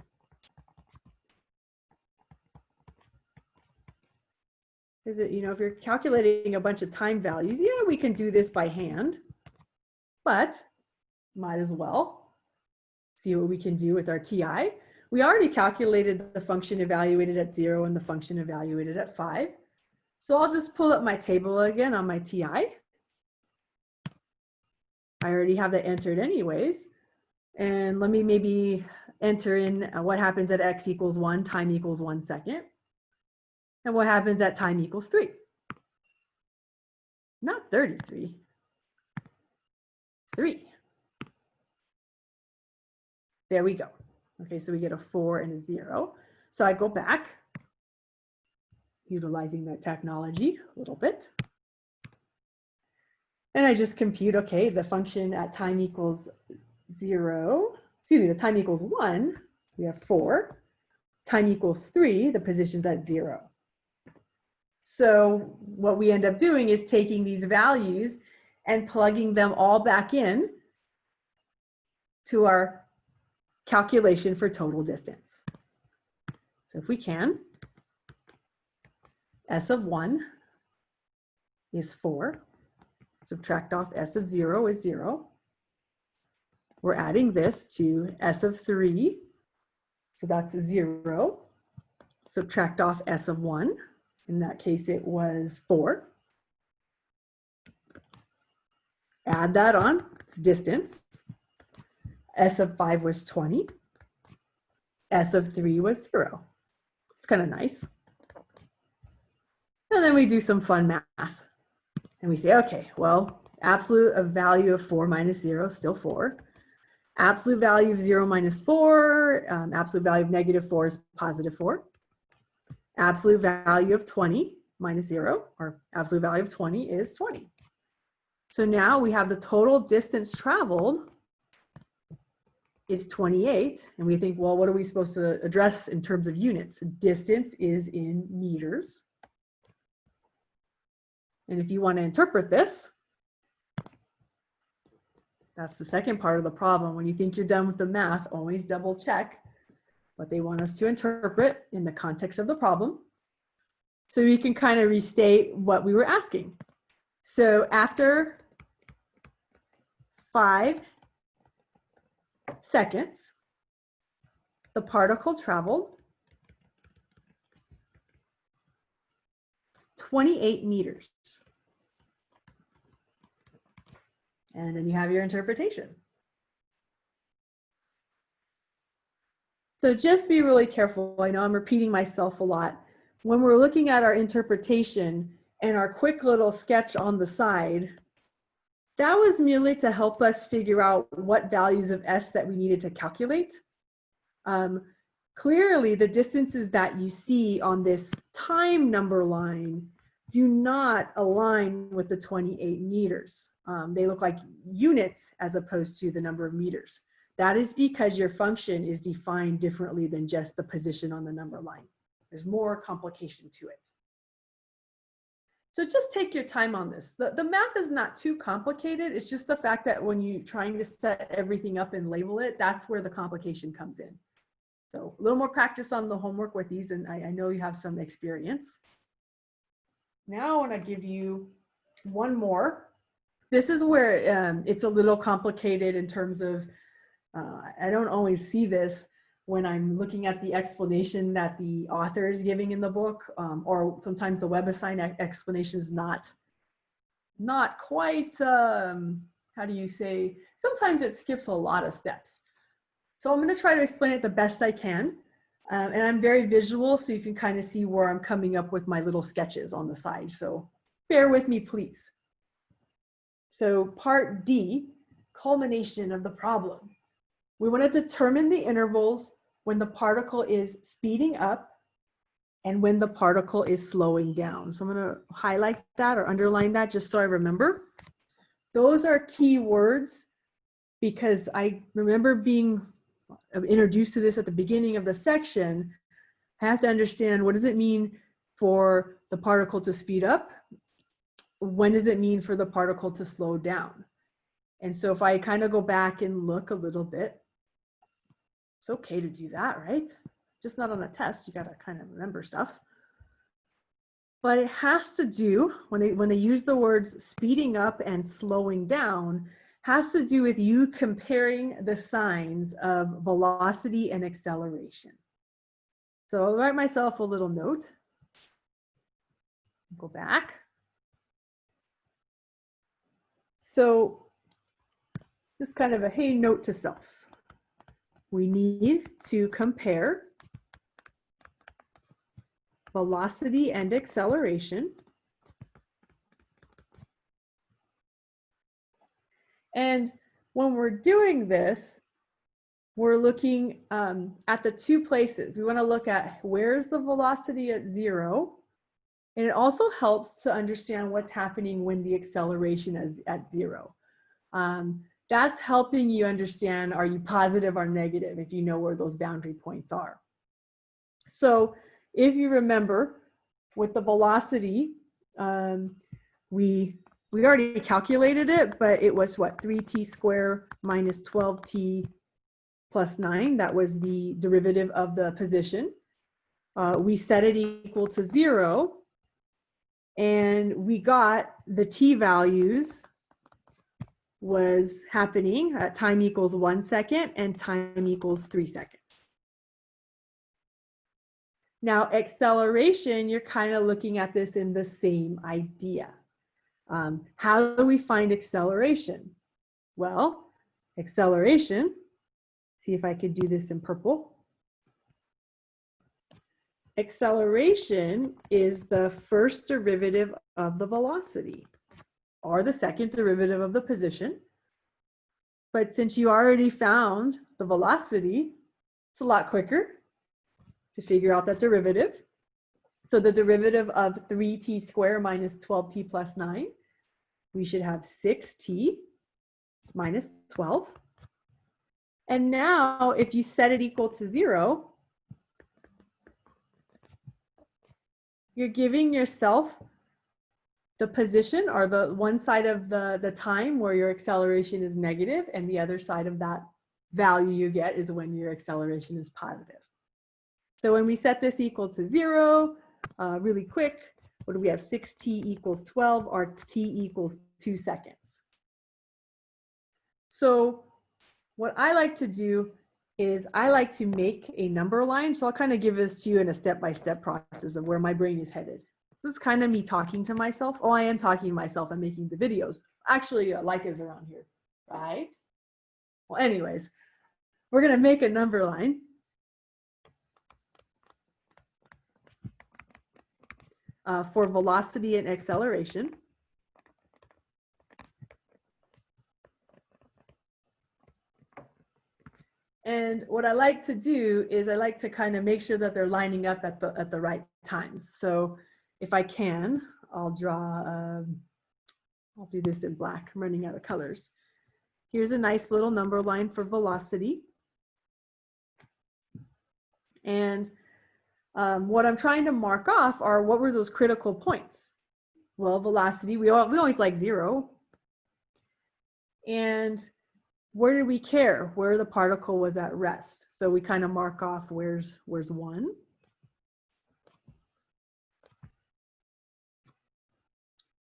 Is it, if you're calculating a bunch of time values, yeah, we can do this by hand, but might as well see what we can do with our TI. We already calculated the function evaluated at 0 and the function evaluated at 5. So I'll just pull up my table again on my TI. I already have that entered anyways. And let me maybe enter in what happens at x equals 1, time equals 1 second. And what happens at time equals 3. Not 33. 3. There we go. Okay, so we get a 4 and a 0. So I go back, utilizing that technology a little bit. And I just compute, okay, the function at time equals 0, the time equals 1, we have 4. Time equals 3, the position's at 0. So what we end up doing is taking these values and plugging them all back in to our calculation for total distance. So if we can, S of 1 is 4. Subtract off S of 0 is 0. We're adding this to S of 3. So that's 0. Subtract off S of 1. In that case, it was 4. Add that on, it's distance. S of 5 was 20. S of 3 was 0. It's kind of nice. And then we do some fun math. And we say, okay, well, absolute of value of 4 minus 0 is still 4. Absolute value of 0 minus 4, absolute value of negative 4 is positive 4. Absolute value of 20 minus 0, or absolute value of 20 is 20. So now we have the total distance traveled is 28, and we think, well, what are we supposed to address in terms of units? Distance is in meters. And if you want to interpret this, that's the second part of the problem. When you think you're done with the math, always double check what they want us to interpret in the context of the problem. So we can kind of restate what we were asking. So after 5 seconds, the particle traveled 28 meters. And then you have your interpretation. So just be really careful. I know I'm repeating myself a lot. When we're looking at our interpretation and our quick little sketch on the side, that was merely to help us figure out what values of S that we needed to calculate. Clearly, the distances that you see on this time number line do not align with the 28 meters. They look like units as opposed to the number of meters. That is because your function is defined differently than just the position on the number line. There's more complication to it. So just take your time on this. The math is not too complicated. It's just the fact that when you're trying to set everything up and label it, that's where the complication comes in. So a little more practice on the homework with these, and I know you have some experience. Now I want to give you one more. This is where it's a little complicated in terms of, I don't always see this when I'm looking at the explanation that the author is giving in the book, or sometimes the WebAssign explanation is not quite, how do you say, sometimes it skips a lot of steps. So I'm going to try to explain it the best I can. And I'm very visual, so you can kind of see where I'm coming up with my little sketches on the side. So bear with me, please. So part D, culmination of the problem. We want to determine the intervals when the particle is speeding up and when the particle is slowing down. So I'm going to highlight that or underline that just so I remember. Those are key words because I remember being introduced to this at the beginning of the section. I have to understand, what does it mean for the particle to speed up? When does it mean for the particle to slow down? And so if I kind of go back and look a little bit, it's okay to do that, right? Just not on a test, you got to kind of remember stuff. But it has to do, when they use the words speeding up and slowing down, has to do with you comparing the signs of velocity and acceleration. So I'll write myself a little note. Go back. So this kind of a hey note to self. We need to compare velocity and acceleration. And when we're doing this, we're looking at the two places. We want to look at where's the velocity at 0. And it also helps to understand what's happening when the acceleration is at 0. That's helping you understand, are you positive or negative, if you know where those boundary points are. So if you remember, with the velocity, we already calculated it, but it was what, 3t squared minus 12t plus 9. That was the derivative of the position. We set it equal to 0, and we got the t values was happening at time equals 1 second and time equals 3 seconds. Now, acceleration, you're kind of looking at this in the same idea. How do we find acceleration? Well, acceleration, see if I could do this in purple. Acceleration is the first derivative of the velocity, or the second derivative of the position. But since you already found the velocity, it's a lot quicker to figure out that derivative. So the derivative of 3t squared minus 12t plus 9, we should have 6t minus 12. And now if you set it equal to 0, you're giving yourself the position, or the one side of the time where your acceleration is negative, and the other side of that value you get is when your acceleration is positive. So when we set this equal to 0, really quick, what do we have? 6t equals 12, or t equals 2 seconds. So what I like to do is I like to make a number line. So I'll kind of give this to you in a step-by-step process of where my brain is headed. This is kind of me talking to myself. Oh, I am talking to myself. I'm making the videos. Actually, Leica's around here, right? Well, anyways, we're going to make a number line. For velocity and acceleration. And what I like to do is I like to kind of make sure that they're lining up at the right times. So if I can, I'll draw, I'll do this in black. I'm running out of colors. Here's a nice little number line for velocity. And what I'm trying to mark off are what were those critical points? Well, velocity, we always like 0. And where do we care? Where the particle was at rest. So we kind of mark off where's 1.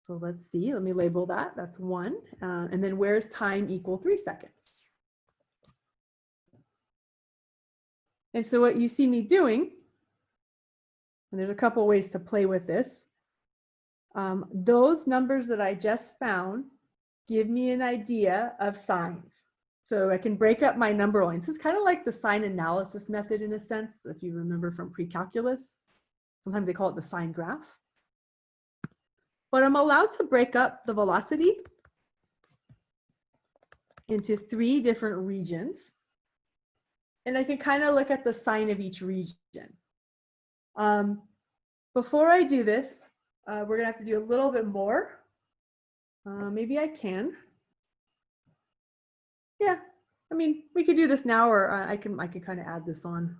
So let's see, let me label that, that's 1. And then where's time equal 3 seconds? And so what you see me doing, and there's a couple ways to play with this, those numbers that I just found give me an idea of signs. So I can break up my number lines. It's kind of like the sign analysis method in a sense, if you remember from pre-calculus. Sometimes they call it the sign graph. But I'm allowed to break up the velocity into 3 different regions. And I can kind of look at the sign of each region. Before I do this, we're gonna have to do a little bit more. Maybe I can. Yeah, I mean, we could do this now, or I can kind of add this on.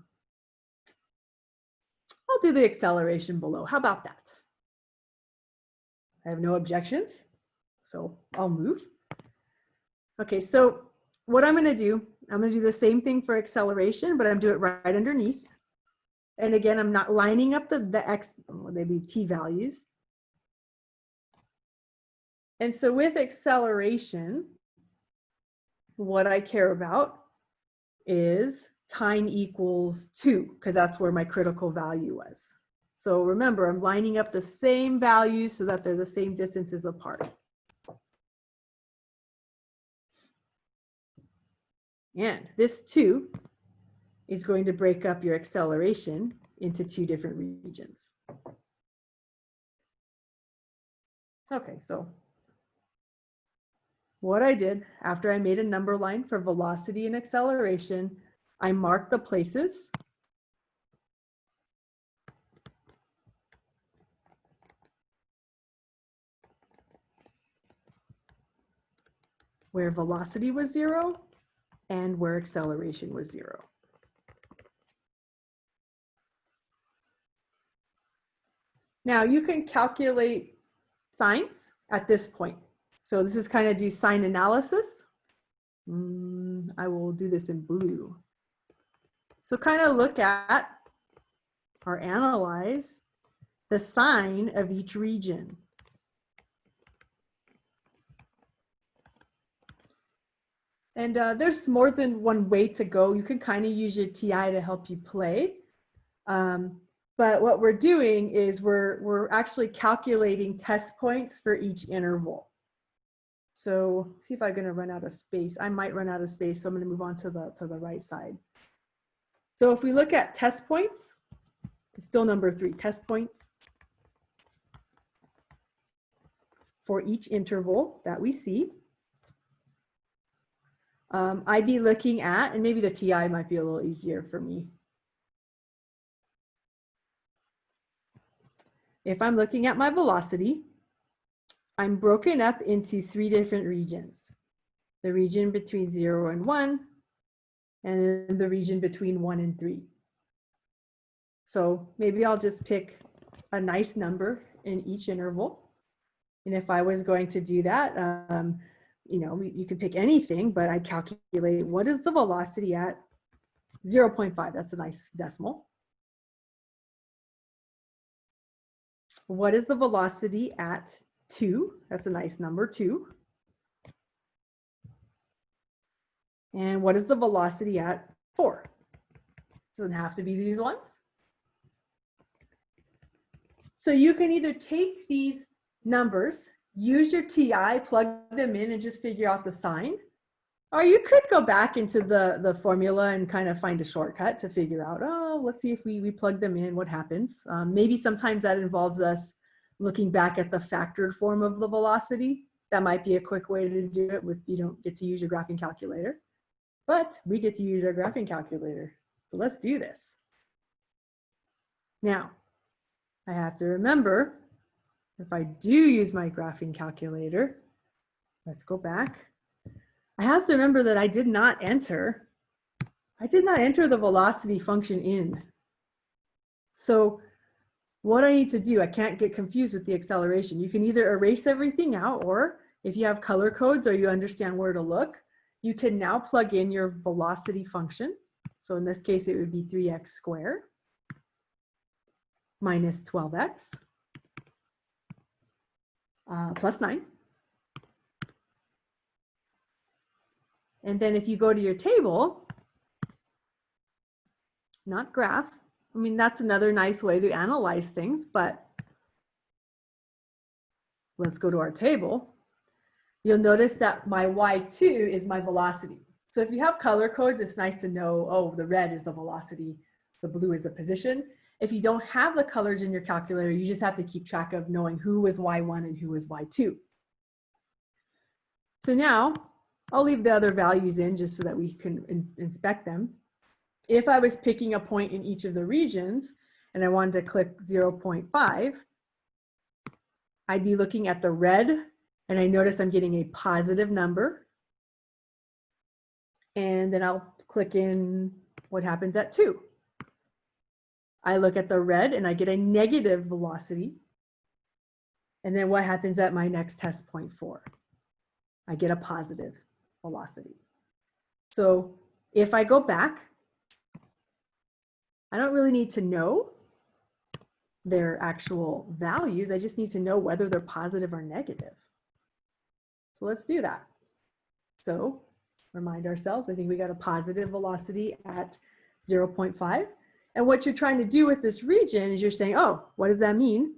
I'll do the acceleration below. How about that? I have no objections, so I'll move. Okay, so what I'm gonna do the same thing for acceleration, but I'm doing it right underneath. And again, I'm not lining up the x, well, they'd be t values. And so with acceleration, what I care about is time equals 2, because that's where my critical value was. So remember, I'm lining up the same values so that they're the same distances apart. And this 2 is going to break up your acceleration into 2 different regions. Okay, so what I did after I made a number line for velocity and acceleration, I marked the places where velocity was 0 and where acceleration was 0. Now you can calculate signs at this point. So this is kind of do sign analysis. I will do this in blue. So kind of look at or analyze the sign of each region. And there's more than one way to go. You can kind of use your TI to help you play. But what we're doing is we're actually calculating test points for each interval. So see if I'm going to run out of space. I might run out of space, so I'm going to move on to the right side. So if we look at test points, it's still number 3, test points for each interval that we see. I'd be looking at, and maybe the TI might be a little easier for me. If I'm looking at my velocity, I'm broken up into 3 different regions. The region between 0 and 1, and then the region between 1 and 3. So maybe I'll just pick a nice number in each interval. And if I was going to do that, you know, you can pick anything, but I calculate what is the velocity at 0.5. That's a nice decimal. What is the velocity at 2? That's a nice number, 2. And what is the velocity at 4? Doesn't have to be these ones. So you can either take these numbers, use your TI, plug them in, and just figure out the sign. Or you could go back into the formula and kind of find a shortcut to figure out, oh, let's see if we plug them in, what happens. Maybe sometimes that involves us looking back at the factored form of the velocity. That might be a quick way to do it with, you don't get to use your graphing calculator. But we get to use our graphing calculator. So let's do this. Now, I have to remember, if I do use my graphing calculator, let's go back. I have to remember that I did not enter the velocity function in. So what I need to do, I can't get confused with the acceleration. You can either erase everything out, or if you have color codes or you understand where to look, you can now plug in your velocity function. So in this case, it would be 3x squared minus 12x plus 9. And then if you go to your table, not graph, I mean, that's another nice way to analyze things, but let's go to our table. You'll notice that my y2 is my velocity. So if you have color codes, it's nice to know, oh, the red is the velocity, the blue is the position. If you don't have the colors in your calculator, you just have to keep track of knowing who is y1 and who is y2. So now I'll leave the other values in just so that we can inspect them. If I was picking a point in each of the regions and I wanted to click 0.5, I'd be looking at the red, and I notice I'm getting a positive number. And then I'll click in what happens at 2. I look at the red and I get a negative velocity. And then what happens at my next test point 4? I get a positive velocity. So if I go back, I don't really need to know their actual values. I just need to know whether they're positive or negative. So let's do that. So remind ourselves, I think we got a positive velocity at 0.5. And what you're trying to do with this region is you're saying, oh, what does that mean?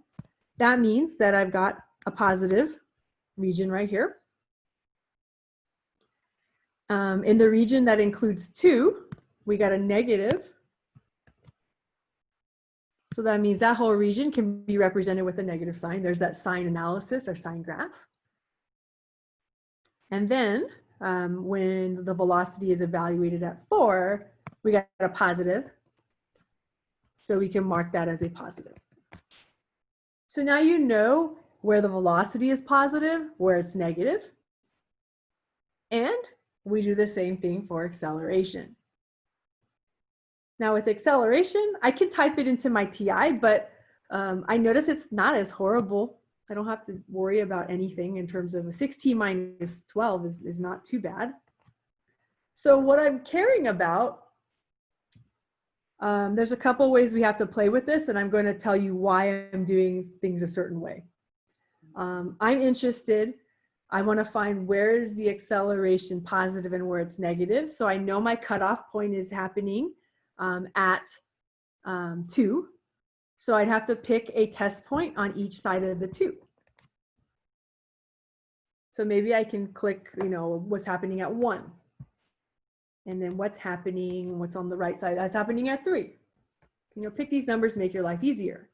That means that I've got a positive region right here. In the region that includes 2, we got a negative. So that means that whole region can be represented with a negative sign. There's that sign analysis or sign graph. And then when the velocity is evaluated at 4, we got a positive. So we can mark that as a positive. So now you know where the velocity is positive, where it's negative. And we do the same thing for acceleration. Now with acceleration, I can type it into my TI, but I notice it's not as horrible. I don't have to worry about anything in terms of a 6t minus 12 is not too bad. So what I'm caring about, there's a couple ways we have to play with this, and I'm going to tell you why I'm doing things a certain way. I'm interested, I want to find where is the acceleration positive and where it's negative. So I know my cutoff point is happening at 2. So I'd have to pick a test point on each side of the 2. So maybe I can click, what's happening at 1. And then what's happening, what's on the right side, that's happening at 3. Pick these numbers, make your life easier.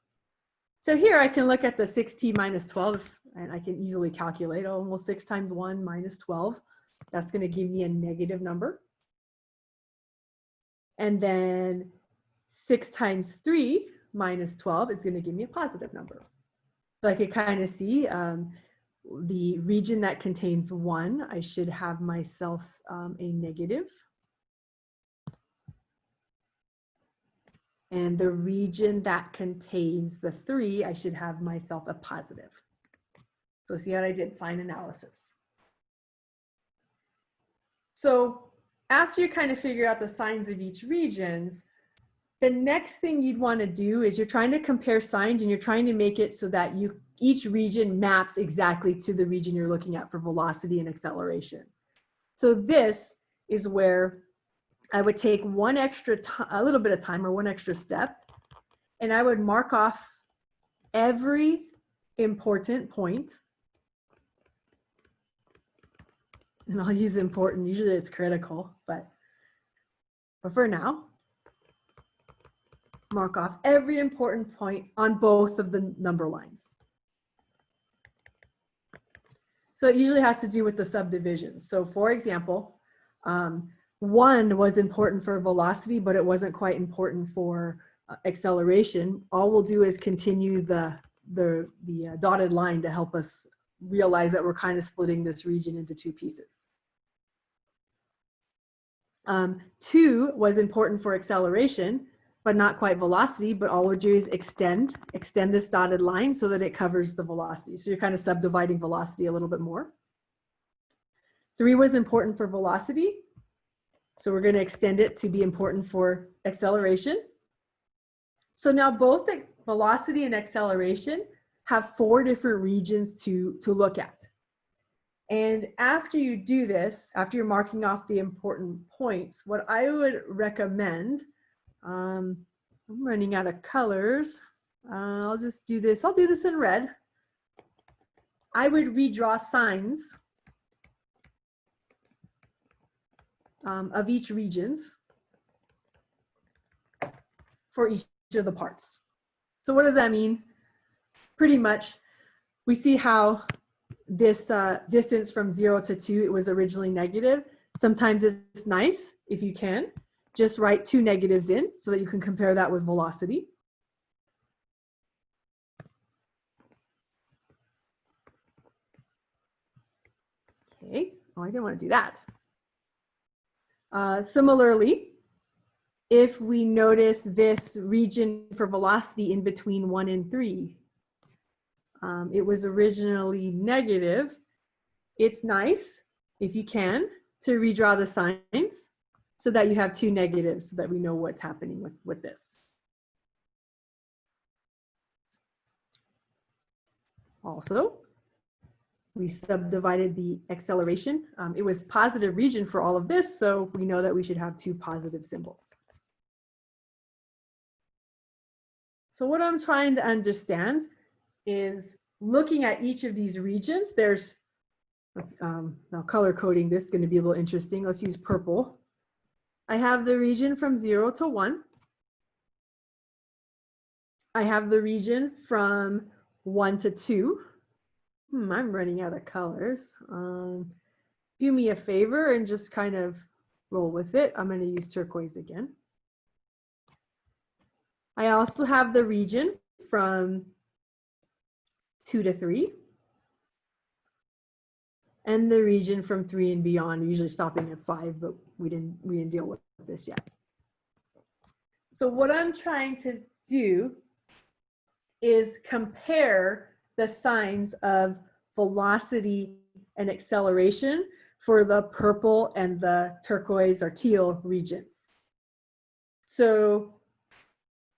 So here I can look at the 6t minus 12, and I can easily calculate, well, 6 times 1 minus 12. That's going to give me a negative number. And then 6 times 3 minus 12 is going to give me a positive number. So I could kind of see the region that contains 1, I should have myself a negative. And the region that contains the 3, I should have myself a positive. So see how I did sign analysis. So after you kind of figure out the signs of each regions, the next thing you'd want to do is you're trying to compare signs, and you're trying to make it so that each region maps exactly to the region you're looking at for velocity and acceleration. So this is where I would take a little bit of time, or one extra step, and I would mark off every important point. And I'll use important, usually it's critical, but for now, mark off every important point on both of the number lines. So it usually has to do with the subdivisions. So for example, 1 was important for velocity, but it wasn't quite important for acceleration. All we'll do is continue the dotted line to help us realize that we're kind of splitting this region into 2 pieces. 2 was important for acceleration, but not quite velocity, but all we'll do is extend this dotted line so that it covers the velocity. So you're kind of subdividing velocity a little bit more. 3 was important for velocity, so we're going to extend it to be important for acceleration. So now both the velocity and acceleration have 4 different regions to look at. And after you do this, after you're marking off the important points, what I would recommend, I'm running out of colors. I'll just do this. I'll do this in red. I would redraw signs of each regions for each of the parts. So what does that mean? Pretty much, we see how this distance from 0 to 2, it was originally negative. Sometimes it's nice, if you can, just write 2 negatives in so that you can compare that with velocity. Okay, oh, I didn't want to do that. Similarly, if we notice this region for velocity in between 1 and 3, it was originally negative. It's nice, if you can, to redraw the signs so that you have 2 negatives so that we know what's happening with this. Also, we subdivided the acceleration. It was positive region for all of this, so we know that we should have 2 positive symbols. So what I'm trying to understand is looking at each of these regions. There's, now color coding this is going to be a little interesting. Let's use purple. I have the region from 0 to 1. I have the region from 1 to 2. I'm running out of colors. Do me a favor and just kind of roll with it. I'm going to use turquoise again. I also have the region from 2 to 3. And the region from 3 and beyond, usually stopping at 5, but we didn't deal with this yet. So what I'm trying to do is compare the signs of velocity and acceleration for the purple and the turquoise or teal regions. So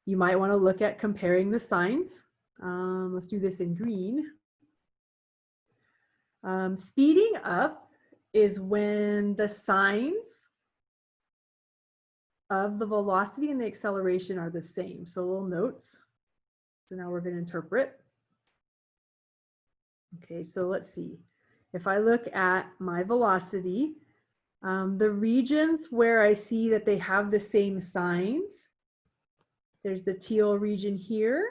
you might want to look at comparing the signs. Let's do this in green. Speeding up is when the signs of the velocity and the acceleration are the same. So little notes. So now we're going to interpret. Okay, so let's see. If I look at my velocity, the regions where I see that they have the same signs, there's the teal region here.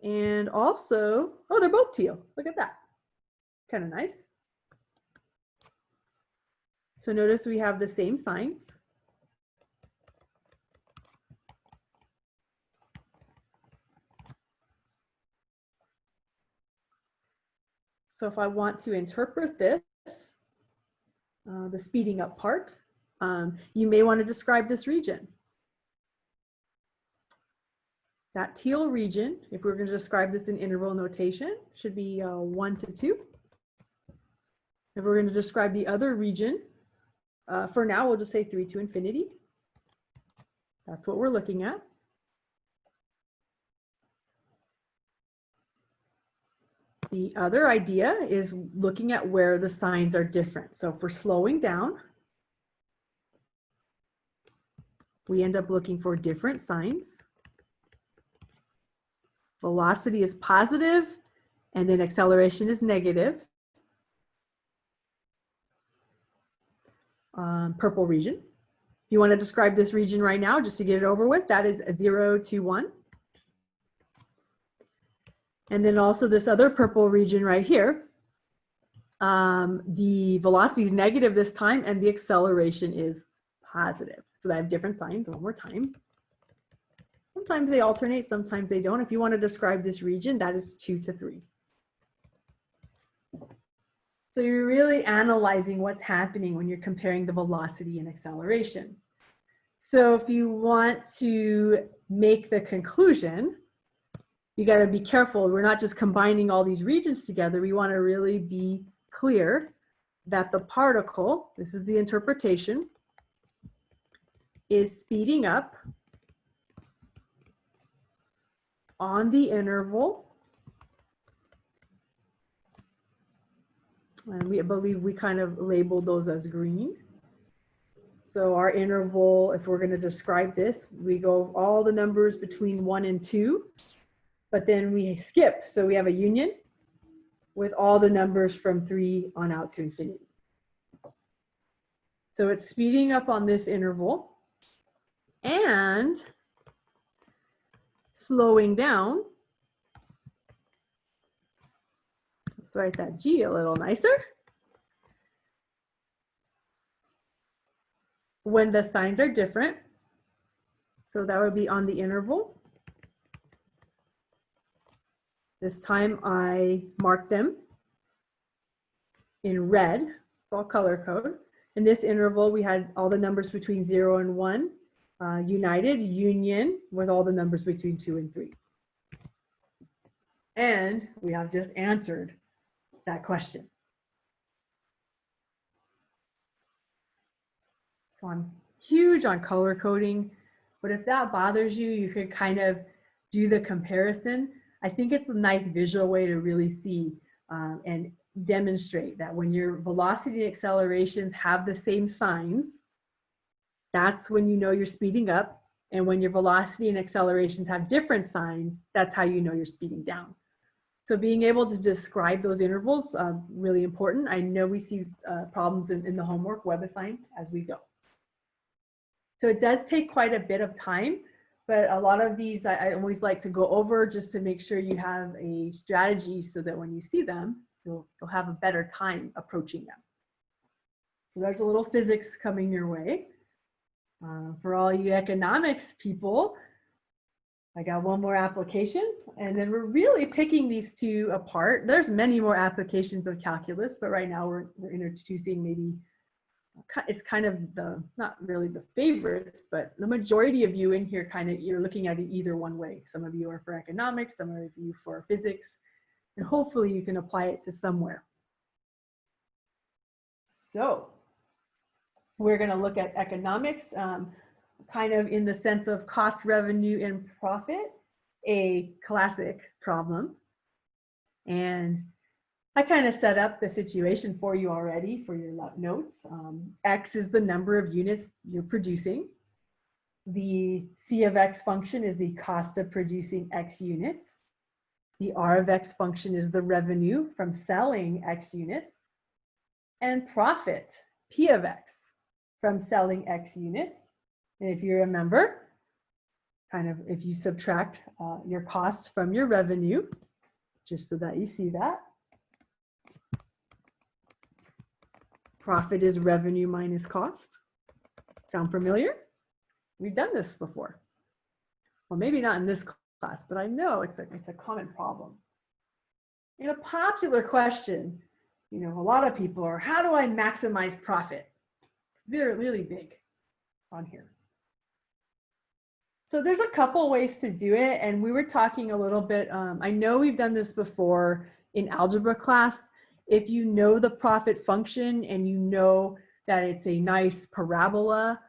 And also, oh, they're both teal. Look at that. Kind of nice. So notice we have the same signs. So if I want to interpret this, the speeding up part, you may want to describe this region. That teal region, if we're going to describe this in interval notation, should be 1 to 2. If we're going to describe the other region, for now, we'll just say 3 to infinity. That's what we're looking at. The other idea is looking at where the signs are different. So for slowing down, we end up looking for different signs. Velocity is positive, and then acceleration is negative. Purple region. If you want to describe this region right now, just to get it over with, that is 0 to 1. And then also this other purple region right here, the velocity is negative this time and the acceleration is positive. So I have different signs one more time. Sometimes they alternate, sometimes they don't. If you want to describe this region, that is 2 to 3. So you're really analyzing what's happening when you're comparing the velocity and acceleration. So if you want to make the conclusion, you got to be careful. We're not just combining all these regions together. We want to really be clear that the particle, this is the interpretation, is speeding up on the interval. And we believe we kind of labeled those as green. So our interval, if we're going to describe this, we go all the numbers between 1 and 2, but then we skip. So we have a union with all the numbers from 3 on out to infinity. So it's speeding up on this interval and slowing down. Let's write that G a little nicer. When the signs are different. So that would be on the interval. This time I marked them in red. It's all color code. In this interval, we had all the numbers between 0 and 1, united, union, with all the numbers between 2 and 3. And we have just answered that question. So I'm huge on color coding, but if that bothers you, you could kind of do the comparison. I think it's a nice visual way to really see and demonstrate that when your velocity and accelerations have the same signs, that's when you know you're speeding up. And when your velocity and accelerations have different signs, that's how you know you're speeding down. So being able to describe those intervals, really important. I know we see problems in the homework web assigned as we go. So it does take quite a bit of time, but a lot of these I always like to go over just to make sure you have a strategy so that when you see them, you'll have a better time approaching them. So there's a little physics coming your way. For all you economics people, I got one more application, and then we're really picking these two apart. There's many more applications of calculus, but right now we're introducing maybe, it's kind of the, not really the favorites, but the majority of you in here kind of, you're looking at it either one way. Some of you are for economics, some of you for physics, and hopefully you can apply it to somewhere. So we're going to look at economics, kind of in the sense of cost, revenue, and profit, a classic problem. And I kind of set up the situation for you already for your notes. X is the number of units you're producing. The C of X function is the cost of producing X units. The R of X function is the revenue from selling X units. And profit, P of X, from selling X units. And if you remember, kind of if you subtract your cost from your revenue, just so that you see that. Profit is revenue minus cost. Sound familiar? We've done this before. Well, maybe not in this class, but I know it's a common problem. In a popular question, you know, a lot of people are, how do I maximize profit? It's really big on here. So there's a couple ways to do it, and we were talking a little bit, I know we've done this before in algebra class. If you know the profit function and you know that it's a nice parabola,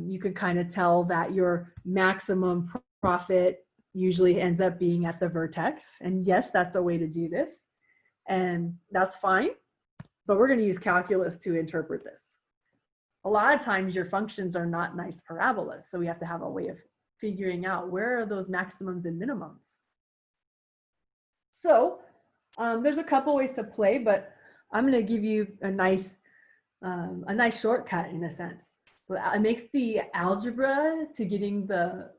you can kind of tell that your maximum profit usually ends up being at the vertex. And yes, that's a way to do this, and that's fine, but we're going to use calculus to interpret this. A lot of times your functions are not nice parabolas, so we have to have a way of figuring out where are those maximums and minimums. So there's a couple ways to play, but I'm going to give you a nice shortcut in a sense. It makes the algebra to getting the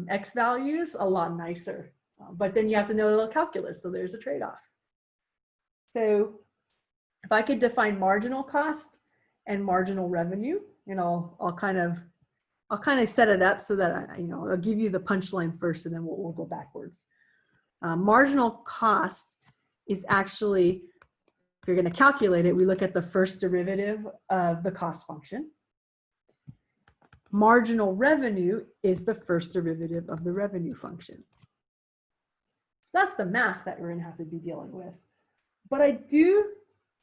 X values a lot nicer, but then you have to know a little calculus, so there's a trade-off. So if I could define marginal cost and marginal revenue, and I'll kind of set it up so that I'll give you the punchline first, and then we'll go backwards. Marginal cost is actually if you're going to calculate it, we look at the first derivative of the cost function. Marginal revenue is the first derivative of the revenue function. So that's the math that we're going to have to be dealing with. But I do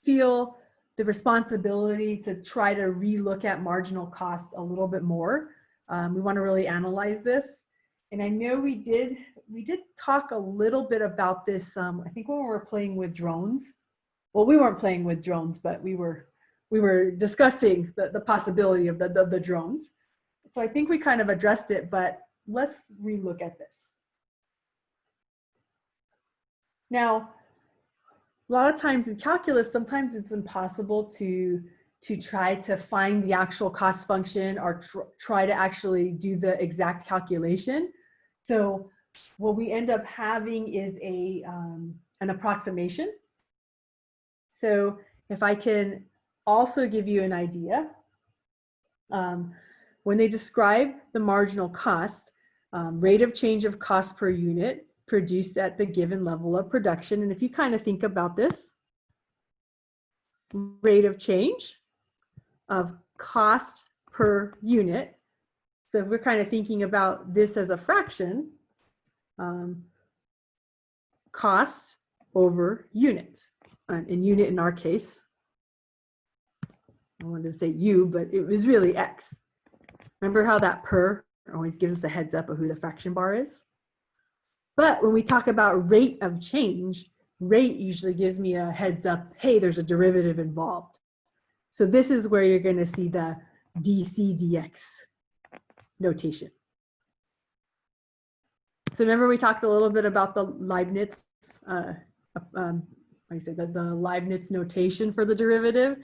feel the responsibility to try to relook at marginal cost a little bit more. We want to really analyze this. And I know we did talk a little bit about this, I think when we were playing with drones. Well, we weren't playing with drones, but we were discussing the possibility of the drones. So I think we kind of addressed it, but let's relook at this. Now, a lot of times in calculus, sometimes it's impossible to try to find the actual cost function or try to actually do the exact calculation. So what we end up having is an approximation. So if I can also give you an idea, when they describe the marginal cost, rate of change of cost per unit produced at the given level of production. And if you kind of think about this, rate of change of cost per unit. So if we're kind of thinking about this as a fraction, cost over units. And unit in our case, I wanted to say U, but it was really X. Remember how that per always gives us a heads up of who the fraction bar is? But when we talk about rate of change, rate usually gives me a heads up, hey, there's a derivative involved. So this is where you're going to see the dc dx notation. So remember we talked a little bit about the Leibniz, like I said, the Leibniz notation for the derivative,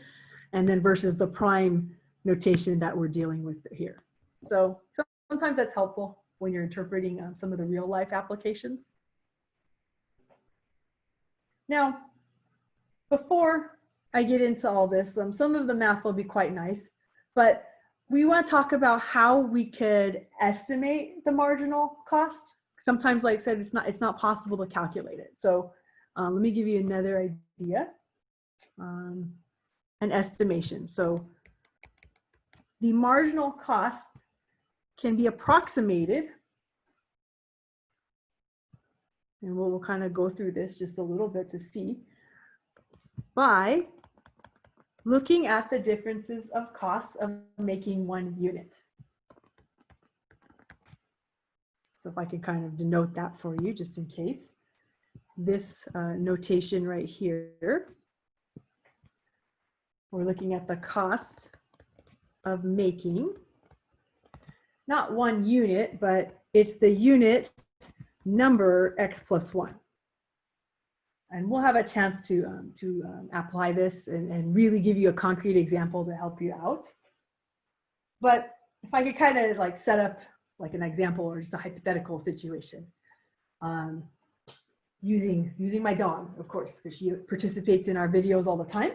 and then versus the prime notation that we're dealing with here. So sometimes that's helpful when you're interpreting some of the real life applications. Now, before I get into all this, some of the math will be quite nice, but we want to talk about how we could estimate the marginal cost. Sometimes, like I said, it's not possible to calculate it. So let me give you another idea, an estimation. So the marginal cost can be approximated, and we'll kind of go through this just a little bit to see, by looking at the differences of costs of making one unit. So if I can kind of denote that for you, just in case. This notation right here, we're looking at the cost of making, not one unit, but it's the unit number X plus 1. And we'll have a chance to apply this and really give you a concrete example to help you out. But if I could kind of like set up like an example or just a hypothetical situation, using my dog, of course, because she participates in our videos all the time.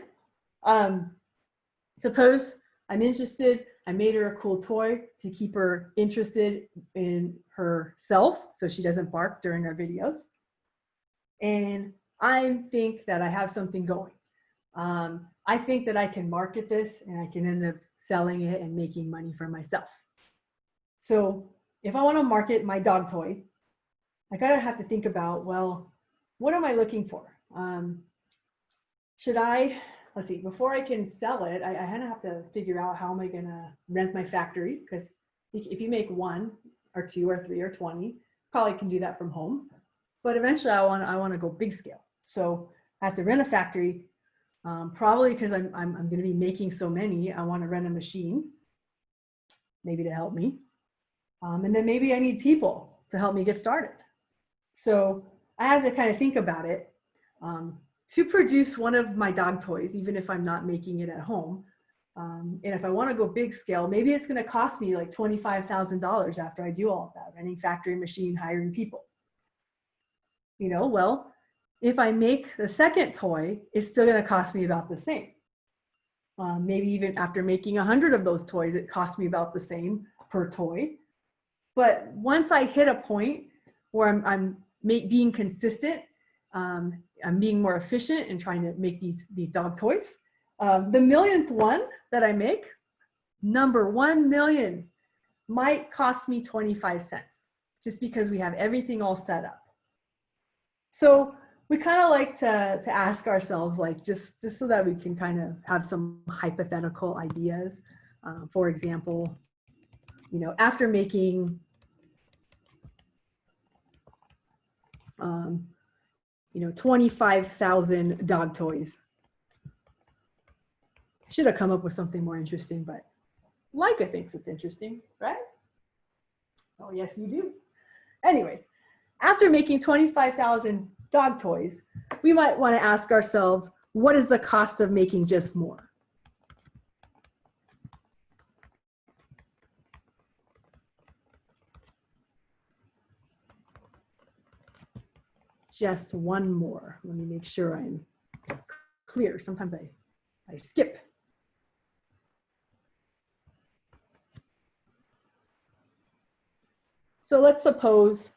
Suppose I'm interested, I made her a cool toy to keep her interested in herself so she doesn't bark during our videos. And I think that I have something going. I think that I can market this and I can end up selling it and making money for myself. So if I want to market my dog toy, I gotta have to think about, well, what am I looking for? Should I, let's see, before I can sell it, I kind of have to figure out how am I gonna rent my factory, because if you make 1 or 2 or 3 or 20, probably can do that from home. But eventually I want to go big scale. So I have to rent a factory, probably because I'm going to be making so many. I want to rent a machine, maybe to help me. And then maybe I need people to help me get started. So I have to kind of think about it. To produce one of my dog toys, even if I'm not making it at home, and if I want to go big scale, maybe it's going to cost me like $25,000 after I do all of that, renting factory, machine, hiring people. You know, well, if I make the second toy, it's still going to cost me about the same. Maybe even after making 100 of those toys, it costs me about the same per toy. But once I hit a point where I'm being consistent, I'm being more efficient in trying to make these dog toys. The millionth one that I make, number 1 million, might cost me 25 cents just because we have everything all set up. So we kind of like to ask ourselves, like, just so that we can kind of have some hypothetical ideas. For example, you know, after making, you know, 25,000 dog toys. Should have come up with something more interesting, but Leica thinks it's interesting, right? Oh, yes, you do. Anyways, after making 25,000 dog toys, we might want to ask ourselves, what is the cost of making just more? Just one more. Let me make sure I'm clear. Sometimes I skip. So let's suppose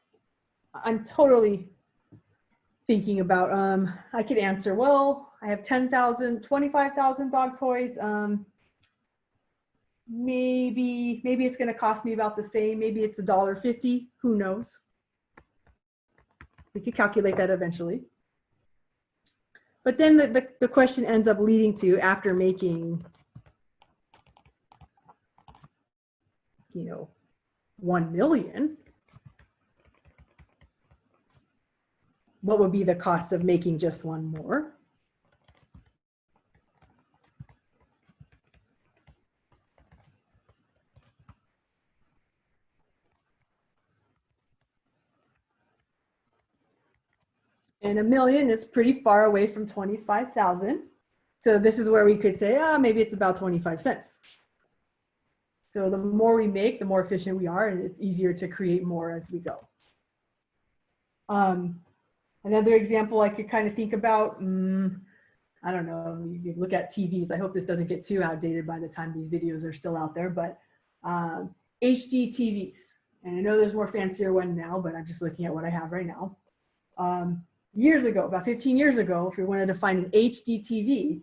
I'm totally thinking about, I could answer, well, I have 10,000, 25,000 dog toys. Maybe it's going to cost me about the same. Maybe it's $1.50. Who knows? We could calculate that eventually. But then the question ends up leading to, after making, you know, 1 million, what would be the cost of making just one more? And 1 million is pretty far away from 25,000. So this is where we could say, maybe it's about 25 cents. So the more we make, the more efficient we are, and it's easier to create more as we go. Another example I could kind of think about, I don't know, you look at TVs. I hope this doesn't get too outdated by the time these videos are still out there, but HD TVs. And I know there's more fancier one now, but I'm just looking at what I have right now. Years ago, about 15 years ago, if we wanted to find an HD TV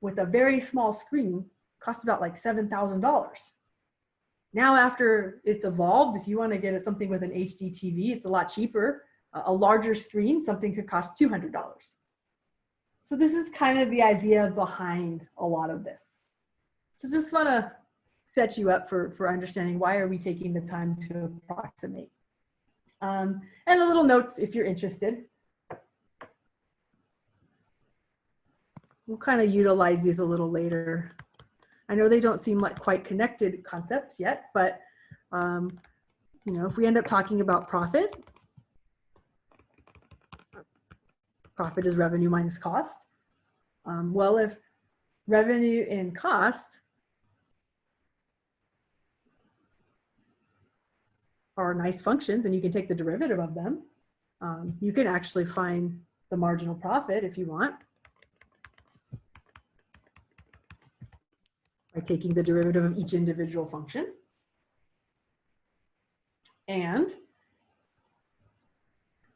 with a very small screen, cost about like $7,000. Now, after it's evolved, if you want to get something with an HD TV, it's a lot cheaper. A larger screen, something could cost $200. So this is kind of the idea behind a lot of this. So just want to set you up for understanding, why are we taking the time to approximate. And a little notes if you're interested. We'll kind of utilize these a little later. I know they don't seem like quite connected concepts yet, but you know, if we end up talking about profit, profit is revenue minus cost. Well, if revenue and cost are nice functions and you can take the derivative of them, you can actually find the marginal profit if you want by taking the derivative of each individual function. And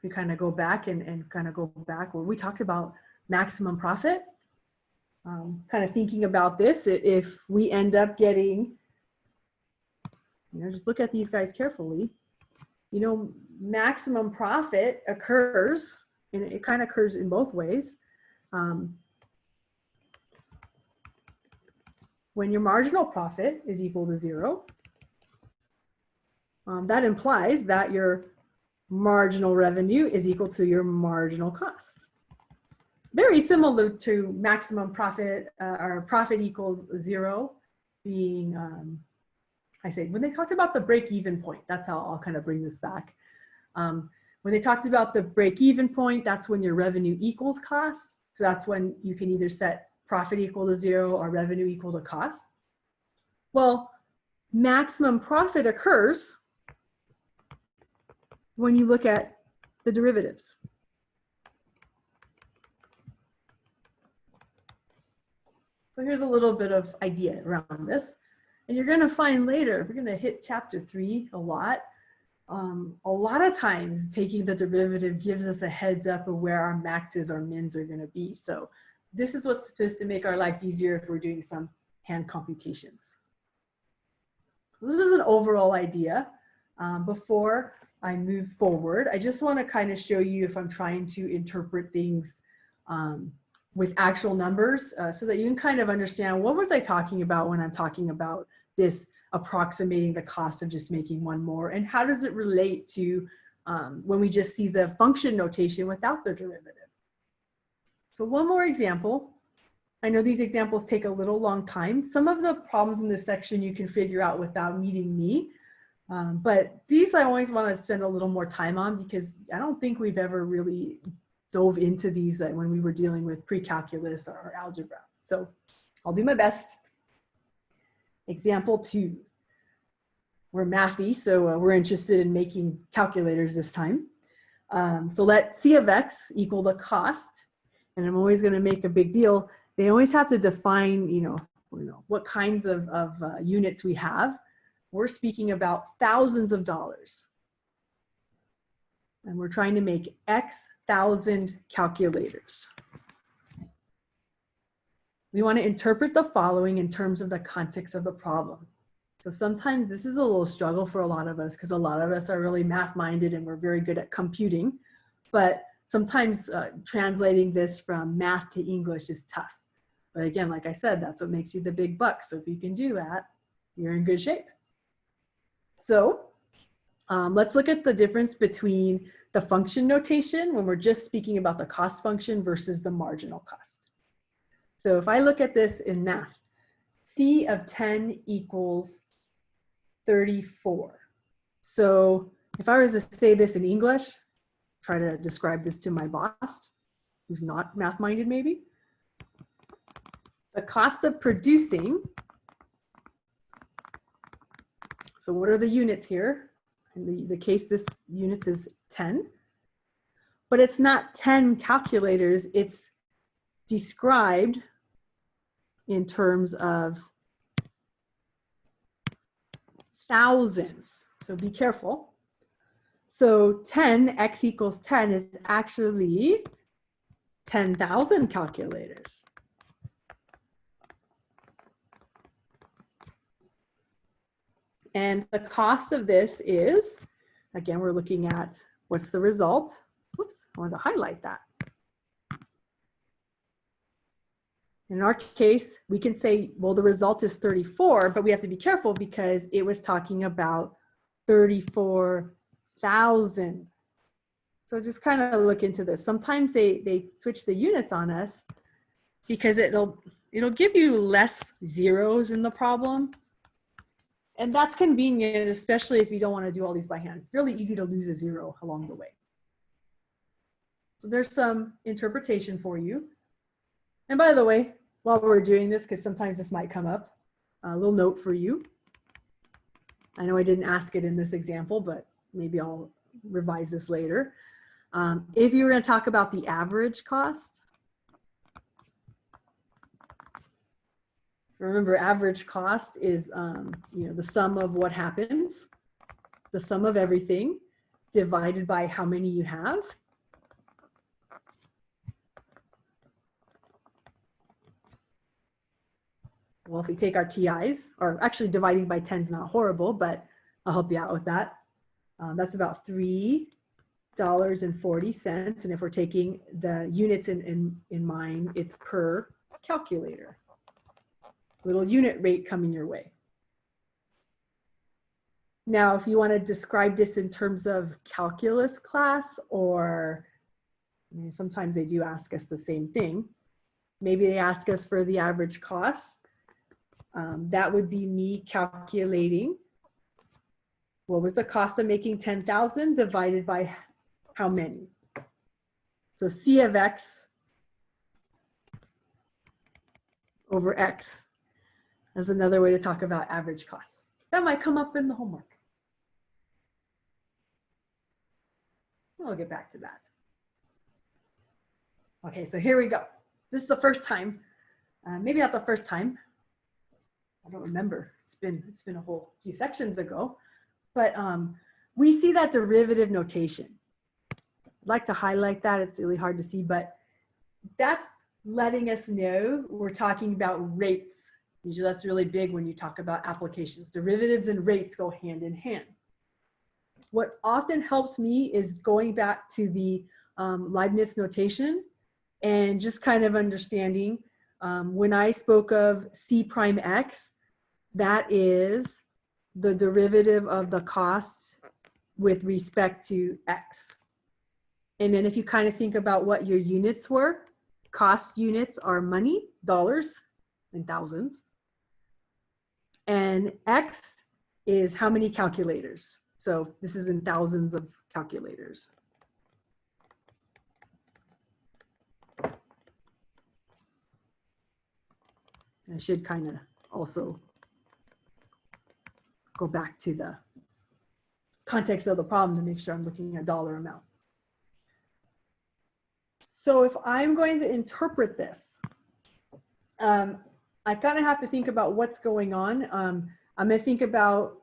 we kind of go back and kind of go back where we talked about maximum profit, kind of thinking about this, if we end up getting, you know, just look at these guys carefully, you know, maximum profit occurs, and it kind of occurs in both ways. When your marginal profit is equal to 0, that implies that your marginal revenue is equal to your marginal cost. Very similar to maximum profit, or profit equals 0 being, I say, when they talked about the break-even point, that's how I'll kind of bring this back. When they talked about the break-even point, that's when your revenue equals cost. So that's when you can either set profit equal to 0 or revenue equal to cost. Well, maximum profit occurs when you look at the derivatives. So here's a little bit of idea around this. And you're going to find later, we're going to hit chapter 3 a lot. A lot of times taking the derivative gives us a heads up of where our maxes or mins are going to be. So this is what's supposed to make our life easier if we're doing some hand computations. This is an overall idea. Before I move forward, I just want to kind of show you if I'm trying to interpret things with actual numbers so that you can kind of understand what was I talking about when I'm talking about this approximating the cost of just making one more, and how does it relate to when we just see the function notation without the derivative. So one more example. I know these examples take a little long time. Some of the problems in this section you can figure out without meeting me, but these I always want to spend a little more time on because I don't think we've ever really dove into these when we were dealing with pre-calculus or algebra. So I'll do my best. Example 2. We're mathy, so we're interested in making calculators this time. So let C of X equal the cost, and I'm always going to make a big deal. They always have to define, what kinds of units we have. We're speaking about thousands of dollars, and we're trying to make X thousand calculators. We want to interpret the following in terms of the context of the problem. So sometimes this is a little struggle for a lot of us because a lot of us are really math-minded and we're very good at computing. But sometimes translating this from math to English is tough. But again, like I said, that's what makes you the big bucks. So if you can do that, you're in good shape. So let's look at the difference between the function notation when we're just speaking about the cost function versus the marginal cost. So if I look at this in math, C of 10 equals 34. So if I was to say this in English, try to describe this to my boss, who's not math-minded maybe. The cost of producing, so what are the units here? In the case, this units is 10, but it's not 10 calculators, it's described in terms of thousands. So be careful. So 10, X equals 10 is actually 10,000 calculators. And the cost of this is, again, we're looking at what's the result. Whoops, I wanted to highlight that. In our case, we can say, well, the result is 34, but we have to be careful because it was talking about 34,000. So just kind of look into this. Sometimes they switch the units on us because it'll give you less zeros in the problem. And that's convenient, especially if you don't want to do all these by hand. It's really easy to lose a zero along the way. So there's some interpretation for you. And by the way, while we're doing this, because sometimes this might come up, a little note for you. I know I didn't ask it in this example, but maybe I'll revise this later. If you were going to talk about the average cost, remember average cost is the sum of what happens, the sum of everything divided by how many you have. Well, if we take our TIs, or actually dividing by 10 is not horrible, but I'll help you out with that. That's about $3.40. And if we're taking the units in mind, it's per calculator. Little unit rate coming your way. Now, if you want to describe this in terms of calculus class, or sometimes they do ask us the same thing. Maybe they ask us for the average cost. That would be me calculating what was the cost of making 10,000 divided by how many. So C of X over X is another way to talk about average costs. That might come up in the homework. I'll get back to that. Okay, so here we go. This is the first time, maybe not the first time. I don't remember. It's been a whole few sections ago, but we see that derivative notation. I'd like to highlight that. It's really hard to see, but that's letting us know we're talking about rates. Usually that's really big when you talk about applications. Derivatives and rates go hand in hand. What often helps me is going back to the Leibniz notation and just kind of understanding when I spoke of C prime X, that is the derivative of the cost with respect to X. And then if you kind of think about what your units were, cost units are money, dollars, and thousands. And X is how many calculators. So this is in thousands of calculators. I should kind of also go back to the context of the problem to make sure I'm looking at dollar amount. So if I'm going to interpret this, I kind of have to think about what's going on. I'm going to think about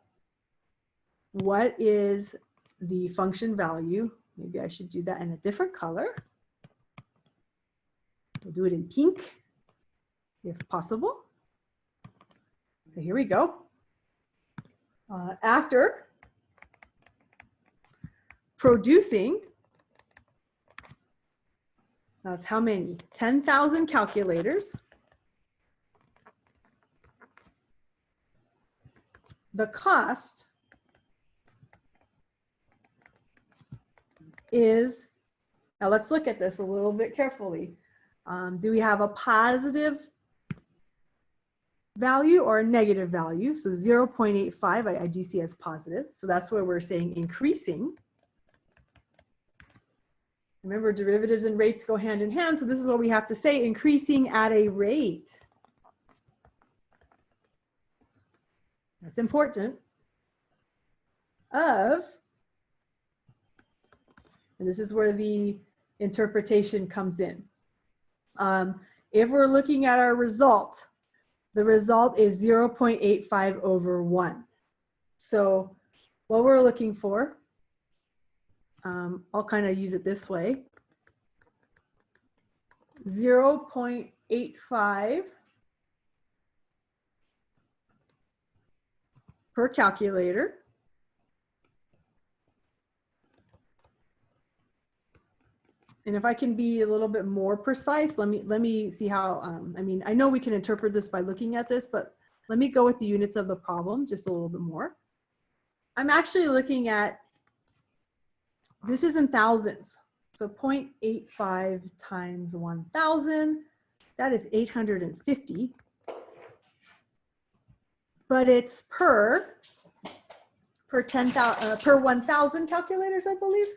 what is the function value. Maybe I should do that in a different color. We'll do it in pink, if possible. Okay, here we go. After producing, that's how many? 10,000 calculators. The cost is, now let's look at this a little bit carefully. Do we have a positive value or a negative value? So 0.85 I do see as positive. So that's where we're saying increasing. Remember, derivatives and rates go hand in hand. So this is what we have to say, increasing at a rate. That's important. Of, and this is where the interpretation comes in. If we're looking at our result, the result is 0.85 over 1. So what we're looking for, I'll kind of use it this way. 0.85 per calculator. And if I can be a little bit more precise, let me see how, I mean, I know we can interpret this by looking at this, but let me go with the units of the problems just a little bit more. I'm actually looking at, this is in thousands. So 0.85 times 1,000, that is 850. But it's per 10,000, per 1,000 calculators, I believe.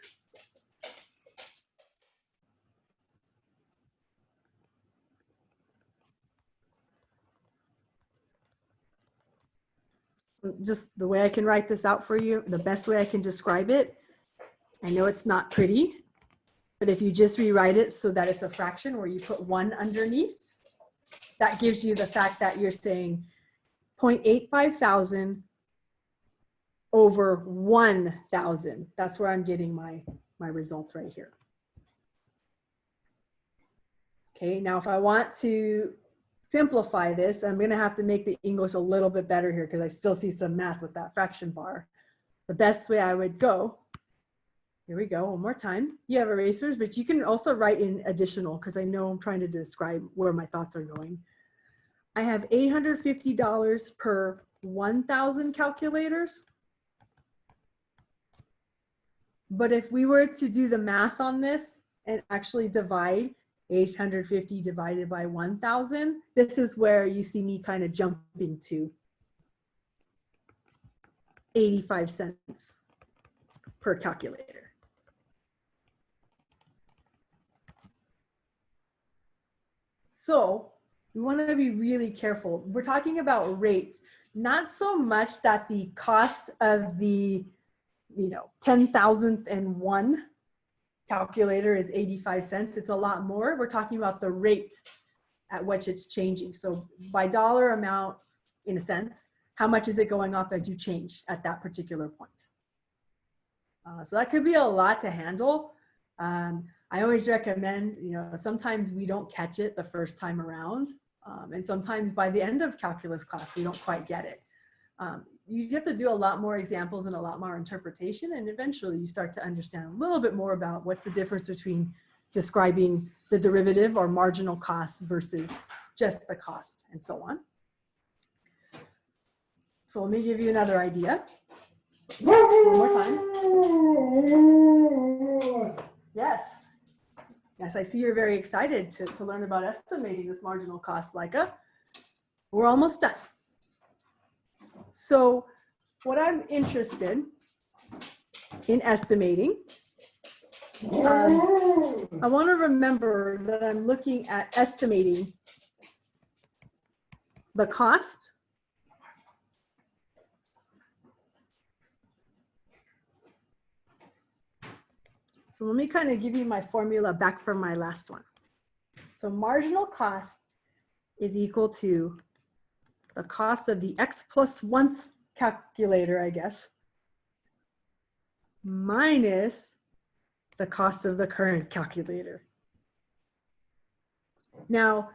Just the way I can write this out for you, the best way I can describe it. I know it's not pretty, but if you just rewrite it so that it's a fraction where you put 1 underneath, that gives you the fact that you're saying 0.85 thousand over 1,000. That's where I'm getting my results right here. Okay, now if I want to simplify this, I'm going to have to make the English a little bit better here because I still see some math with that fraction bar. The best way I would go, here we go, one more time. You have erasers, but you can also write in additional because I know I'm trying to describe where my thoughts are going. I have $850 per 1,000 calculators. But if we were to do the math on this and actually divide 850 divided by 1,000, this is where you see me kind of jumping to 85 cents per calculator. So we want to be really careful. We're talking about rate, not so much that the cost of the 10,001 calculator is 85 cents. It's a lot more. We're talking about the rate at which it's changing. So by dollar amount, in a sense, how much is it going up as you change at that particular point? So that could be a lot to handle. I always recommend, sometimes we don't catch it the first time around. And sometimes by the end of calculus class, we don't quite get it. You have to do a lot more examples and a lot more interpretation, and eventually you start to understand a little bit more about what's the difference between describing the derivative or marginal cost versus just the cost and so on. So let me give you another idea. One more time. Yes. Yes, I see you're very excited to learn about estimating this marginal cost, Leica. We're almost done. So what I'm interested in estimating, I want to remember that I'm looking at estimating the cost So let me kind of give you my formula back from my last one. So marginal cost is equal to the cost of the x plus 1th calculator, I guess, minus the cost of the current calculator. Now,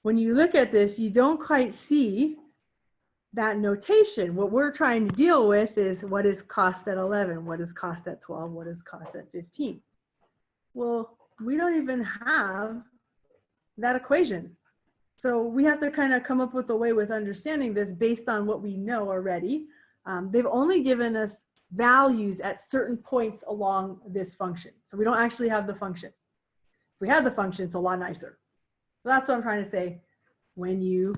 when you look at this, you don't quite see that notation. What we're trying to deal with is what is cost at 11, what is cost at 12, what is cost at 15. Well, we don't even have that equation. So we have to kind of come up with a way with understanding this based on what we know already. They've only given us values at certain points along this function. So we don't actually have the function. If we had the function, it's a lot nicer. So that's what I'm trying to say. When you,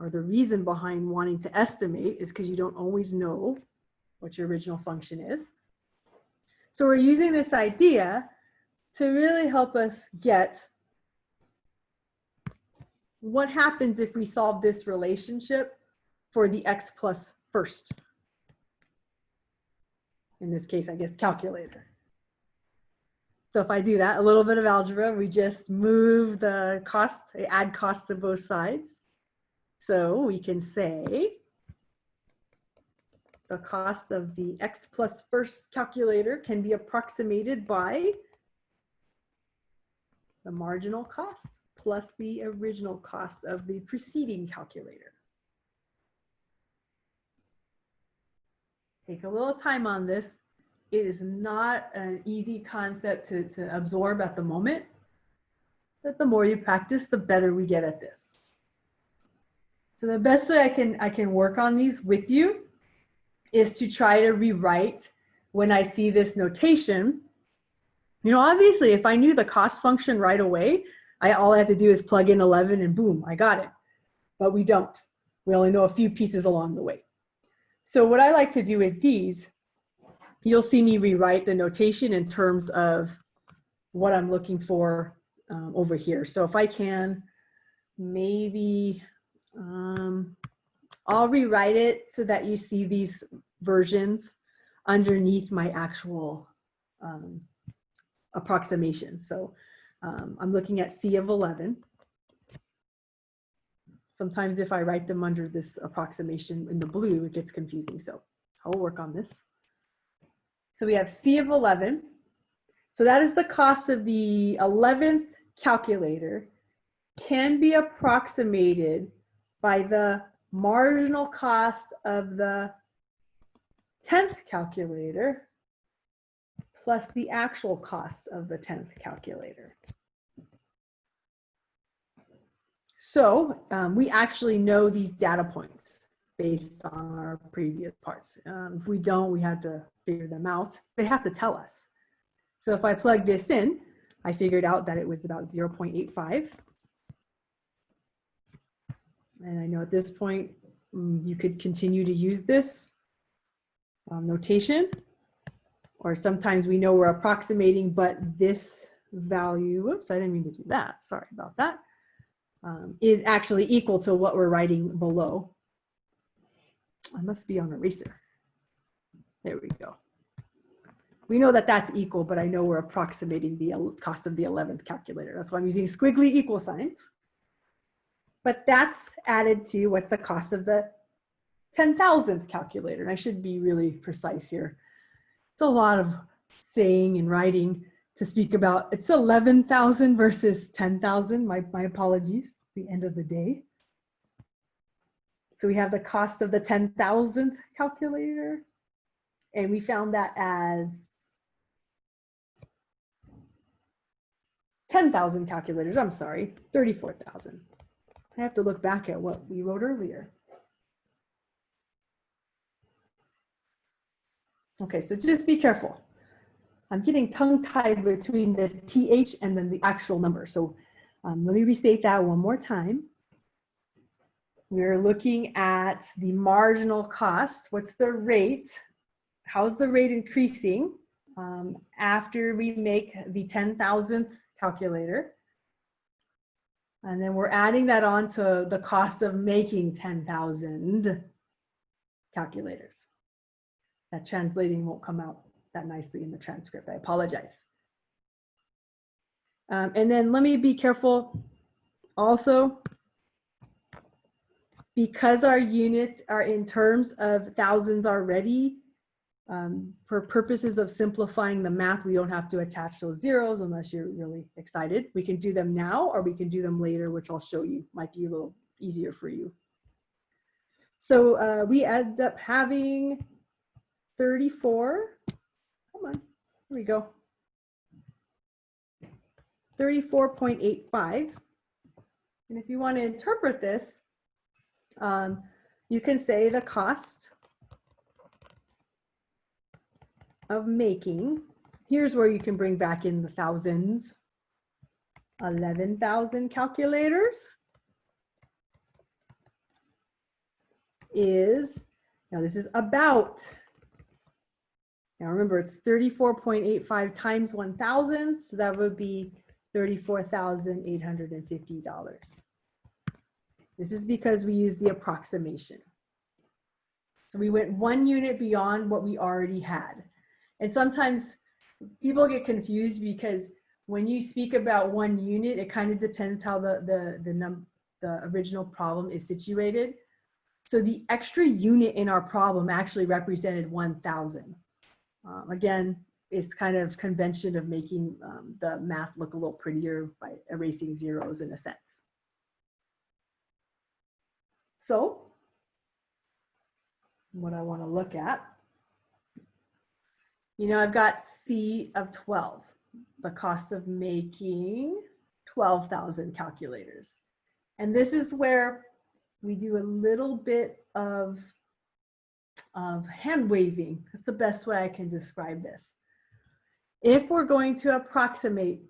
or the reason behind wanting to estimate is because you don't always know what your original function is. So we're using this idea to really help us get what happens if we solve this relationship for the x plus first. In this case, I guess calculator. So if I do that, a little bit of algebra, we just move the cost, add cost to both sides. So we can say the cost of the x plus first calculator can be approximated by the marginal cost plus the original cost of the preceding calculator. Take a little time on this. It is not an easy concept to absorb at the moment, but the more you practice, the better we get at this. So the best way I can work on these with you is to try to rewrite when I see this notation. You know, obviously, if I knew the cost function right away, all I have to do is plug in 11 and boom, I got it. But we don't. We only know a few pieces along the way. So what I like to do with these, you'll see me rewrite the notation in terms of what I'm looking for over here. So if I can, maybe I'll rewrite it so that you see these versions underneath my actual approximation. So I'm looking at C of 11. Sometimes if I write them under this approximation in the blue, it gets confusing. So I'll work on this. So we have C of 11. So that is the cost of the 11th calculator can be approximated by the marginal cost of the 10th calculator plus the actual cost of the 10th calculator. So we actually know these data points based on our previous parts. If we don't, we had to figure them out. They have to tell us. So if I plug this in, I figured out that it was about 0.85. And I know at this point, you could continue to use this notation, or sometimes we know we're approximating, but this value, whoops, I didn't mean to do that, sorry about that, is actually equal to what we're writing below. I must be on eraser. There we go. We know that that's equal, but I know we're approximating the cost of the 11th calculator. That's why I'm using squiggly equal signs. But that's added to what's the cost of the 10,000th calculator. And I should be really precise here. It's a lot of saying and writing to speak about. It's 11,000 versus 10,000. My apologies, the end of the day. So we have the cost of the 10,000th calculator. And we found that as 10,000 calculators, I'm sorry, 34,000. I have to look back at what we wrote earlier. Okay, so just be careful. I'm getting tongue-tied between the TH and then the actual number. So let me restate that one more time. We're looking at the marginal cost. What's the rate? How's the rate increasing after we make the 10,000th calculator? And then we're adding that on to the cost of making 10,000 calculators. That translating won't come out that nicely in the transcript. I apologize. And then let me be careful also, because our units are in terms of thousands already, for purposes of simplifying the math, we don't have to attach those zeros unless you're really excited. We can do them now or we can do them later, which I'll show you. Might be a little easier for you. So we end up having 34. Come on, here we go. 34.85. And if you want to interpret this, you can say the cost of making, here's where you can bring back in the thousands, 11,000 calculators is, now this is about, now remember it's 34.85 times 1,000, so that would be $34,850. This is because we use the approximation. So we went 1 unit beyond what we already had. And sometimes people get confused because when you speak about 1 unit, it kind of depends how the original problem is situated. So the extra unit in our problem actually represented 1,000. Again, it's kind of convention of making the math look a little prettier by erasing zeros in a sense. So what I want to look at, you know, I've got C of 12, the cost of making 12,000 calculators. And this is where we do a little bit of hand waving. That's the best way I can describe this. If we're going to approximate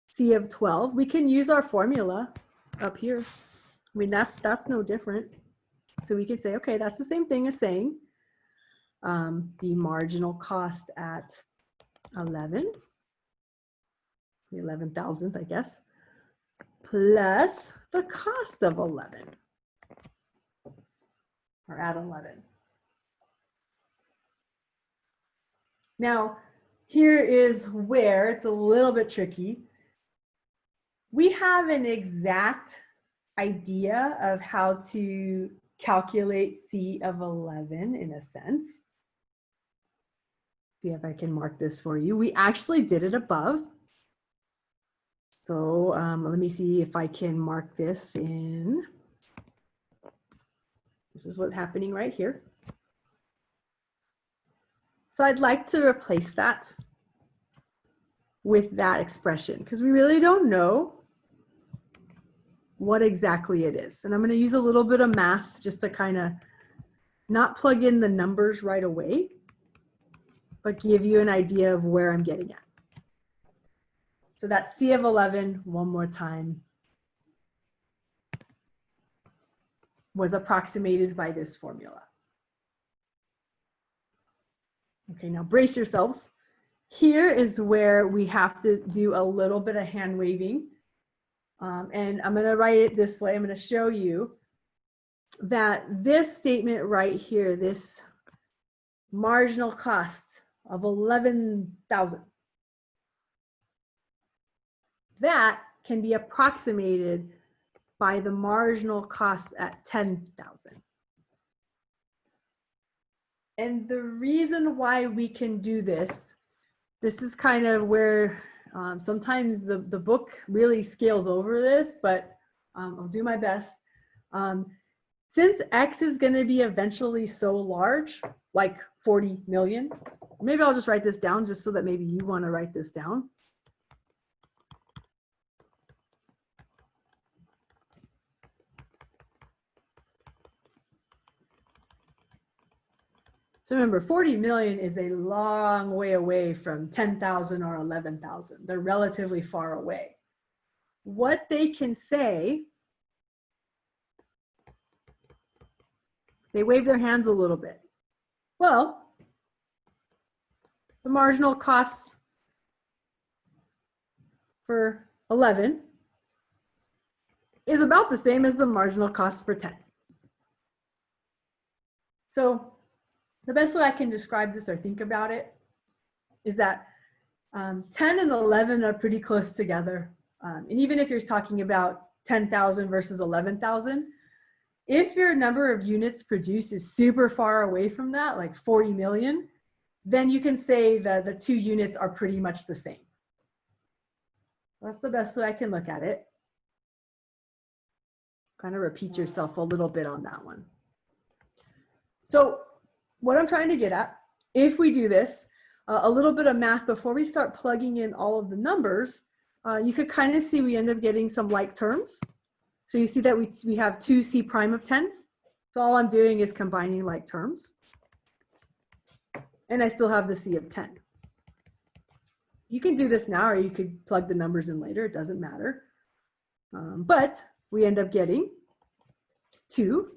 C of 12, we can use our formula up here. I mean, that's no different. So we can say, okay, that's the same thing as saying the marginal cost at 11, the 11,000th, I guess, plus the cost of 11, or at 11. Now, here is where it's a little bit tricky. We have an exact idea of how to calculate C of 11 in a sense. See if I can mark this for you. We actually did it above. So let me see if I can mark this in. This is what's happening right here. So I'd like to replace that with that expression because we really don't know what exactly it is. And I'm going to use a little bit of math just to kind of not plug in the numbers right away, but give you an idea of where I'm getting at. So that's C of 11, one more time, was approximated by this formula. Okay, now brace yourselves. Here is where we have to do a little bit of hand waving. And I'm going to write it this way. I'm going to show you that this statement right here, this marginal cost of 11,000, that can be approximated by the marginal cost at 10,000. And the reason why we can do this, this is kind of where sometimes the book really scales over this, but I'll do my best. Since X is going to be eventually so large, like 40 million, maybe I'll just write this down just so that maybe you want to write this down. So remember, 40 million is a long way away from 10,000 or 11,000. They're relatively far away. What they can say, they wave their hands a little bit. Well, the marginal cost for 11 is about the same as the marginal cost for 10. So the best way I can describe this or think about it is that 10 and 11 are pretty close together. And even if you're talking about 10,000 versus 11,000, if your number of units produced is super far away from that, like 40 million, then you can say that the two units are pretty much the same. That's the best way I can look at it. Kind of repeat yourself a little bit on that one. So what I'm trying to get at, if we do this, a little bit of math before we start plugging in all of the numbers, you could kind of see we end up getting some like terms. So you see that we have two C prime of 10s. So all I'm doing is combining like terms. And I still have the C of 10. You can do this now, or you could plug the numbers in later. It doesn't matter. But we end up getting 2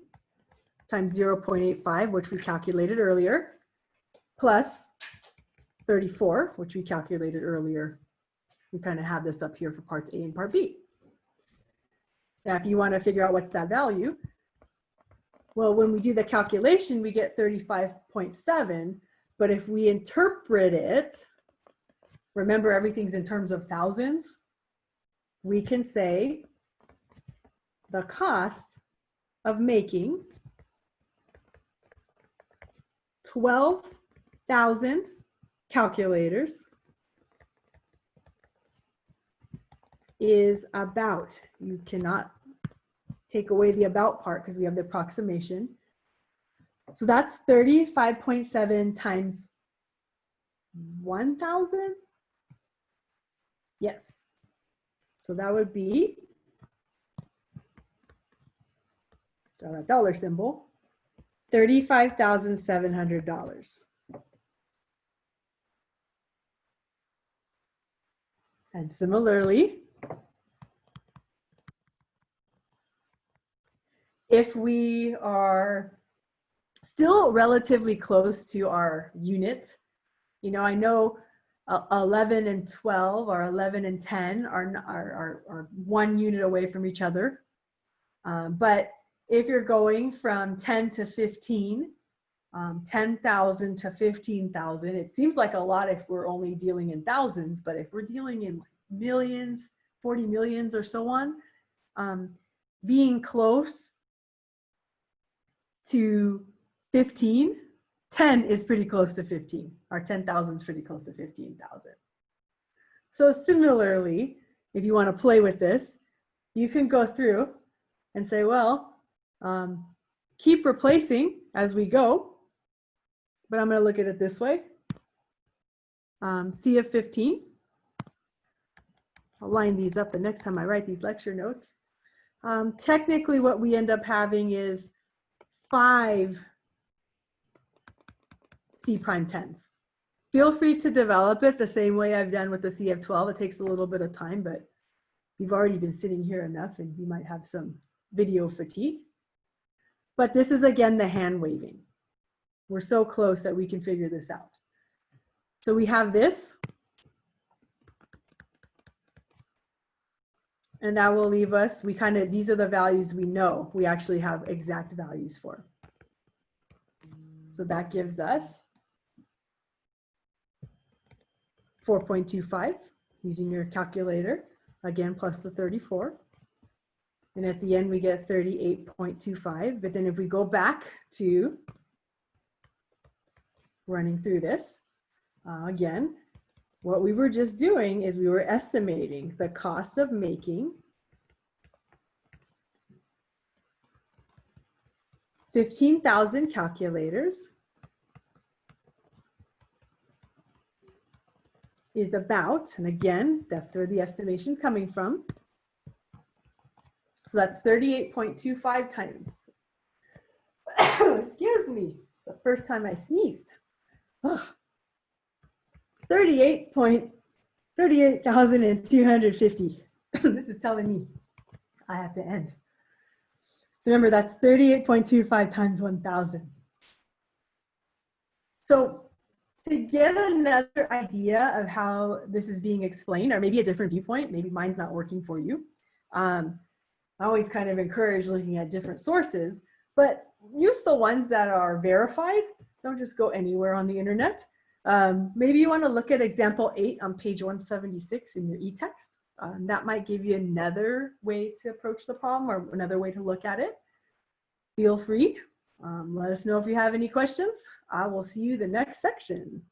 times 0.85, which we calculated earlier, plus 34, which we calculated earlier. We kind of have this up here for parts A and part B. Now, if you want to figure out what's that value, well, when we do the calculation, we get 35.7. But if we interpret it, remember everything's in terms of thousands, we can say the cost of making 12,000 calculators is about, you cannot take away the about part because we have the approximation. So that's 35.7 times 1,000. Yes. So that would be, draw that dollar symbol, $35,700. And similarly, if we are still relatively close to our unit, you know, I know 11 and 12 or 11 and 10 are 1 unit away from each other. But if you're going from 10 to 15, 10,000 to 15,000, it seems like a lot if we're only dealing in thousands, but if we're dealing in millions, 40 millions or so on, being close to 15, 10 is pretty close to 15, or 10,000 is pretty close to 15,000. So similarly, if you want to play with this, you can go through and say, well, keep replacing as we go, but I'm going to look at it this way. C of 15. I'll line these up the next time I write these lecture notes. Technically, what we end up having is 5 C prime 10s. Feel free to develop it the same way I've done with the C of 12. It takes a little bit of time, but you've already been sitting here enough and you might have some video fatigue. But this is, again, the hand waving. We're so close that we can figure this out. So we have this. And that will leave us, these are the values we know we actually have exact values for. So that gives us 4.25 using your calculator, again, plus the 34. And at the end, we get 38.25. But then if we go back to running through this. Again, what we were just doing is we were estimating the cost of making 15,000 calculators is about, and again, that's where the estimation is coming from. So that's 38.25 times. Excuse me, the first time I sneezed. 38,250. This is telling me I have to end. So remember, that's 38.25 times 1,000. So to get another idea of how this is being explained, or maybe a different viewpoint, maybe mine's not working for you, I always kind of encourage looking at different sources, but use the ones that are verified. Don't just go anywhere on the internet. Maybe you want to look at example 8 on page 176 in your e-text. That might give you another way to approach the problem or another way to look at it. Feel free. Let us know if you have any questions. I will see you the next section.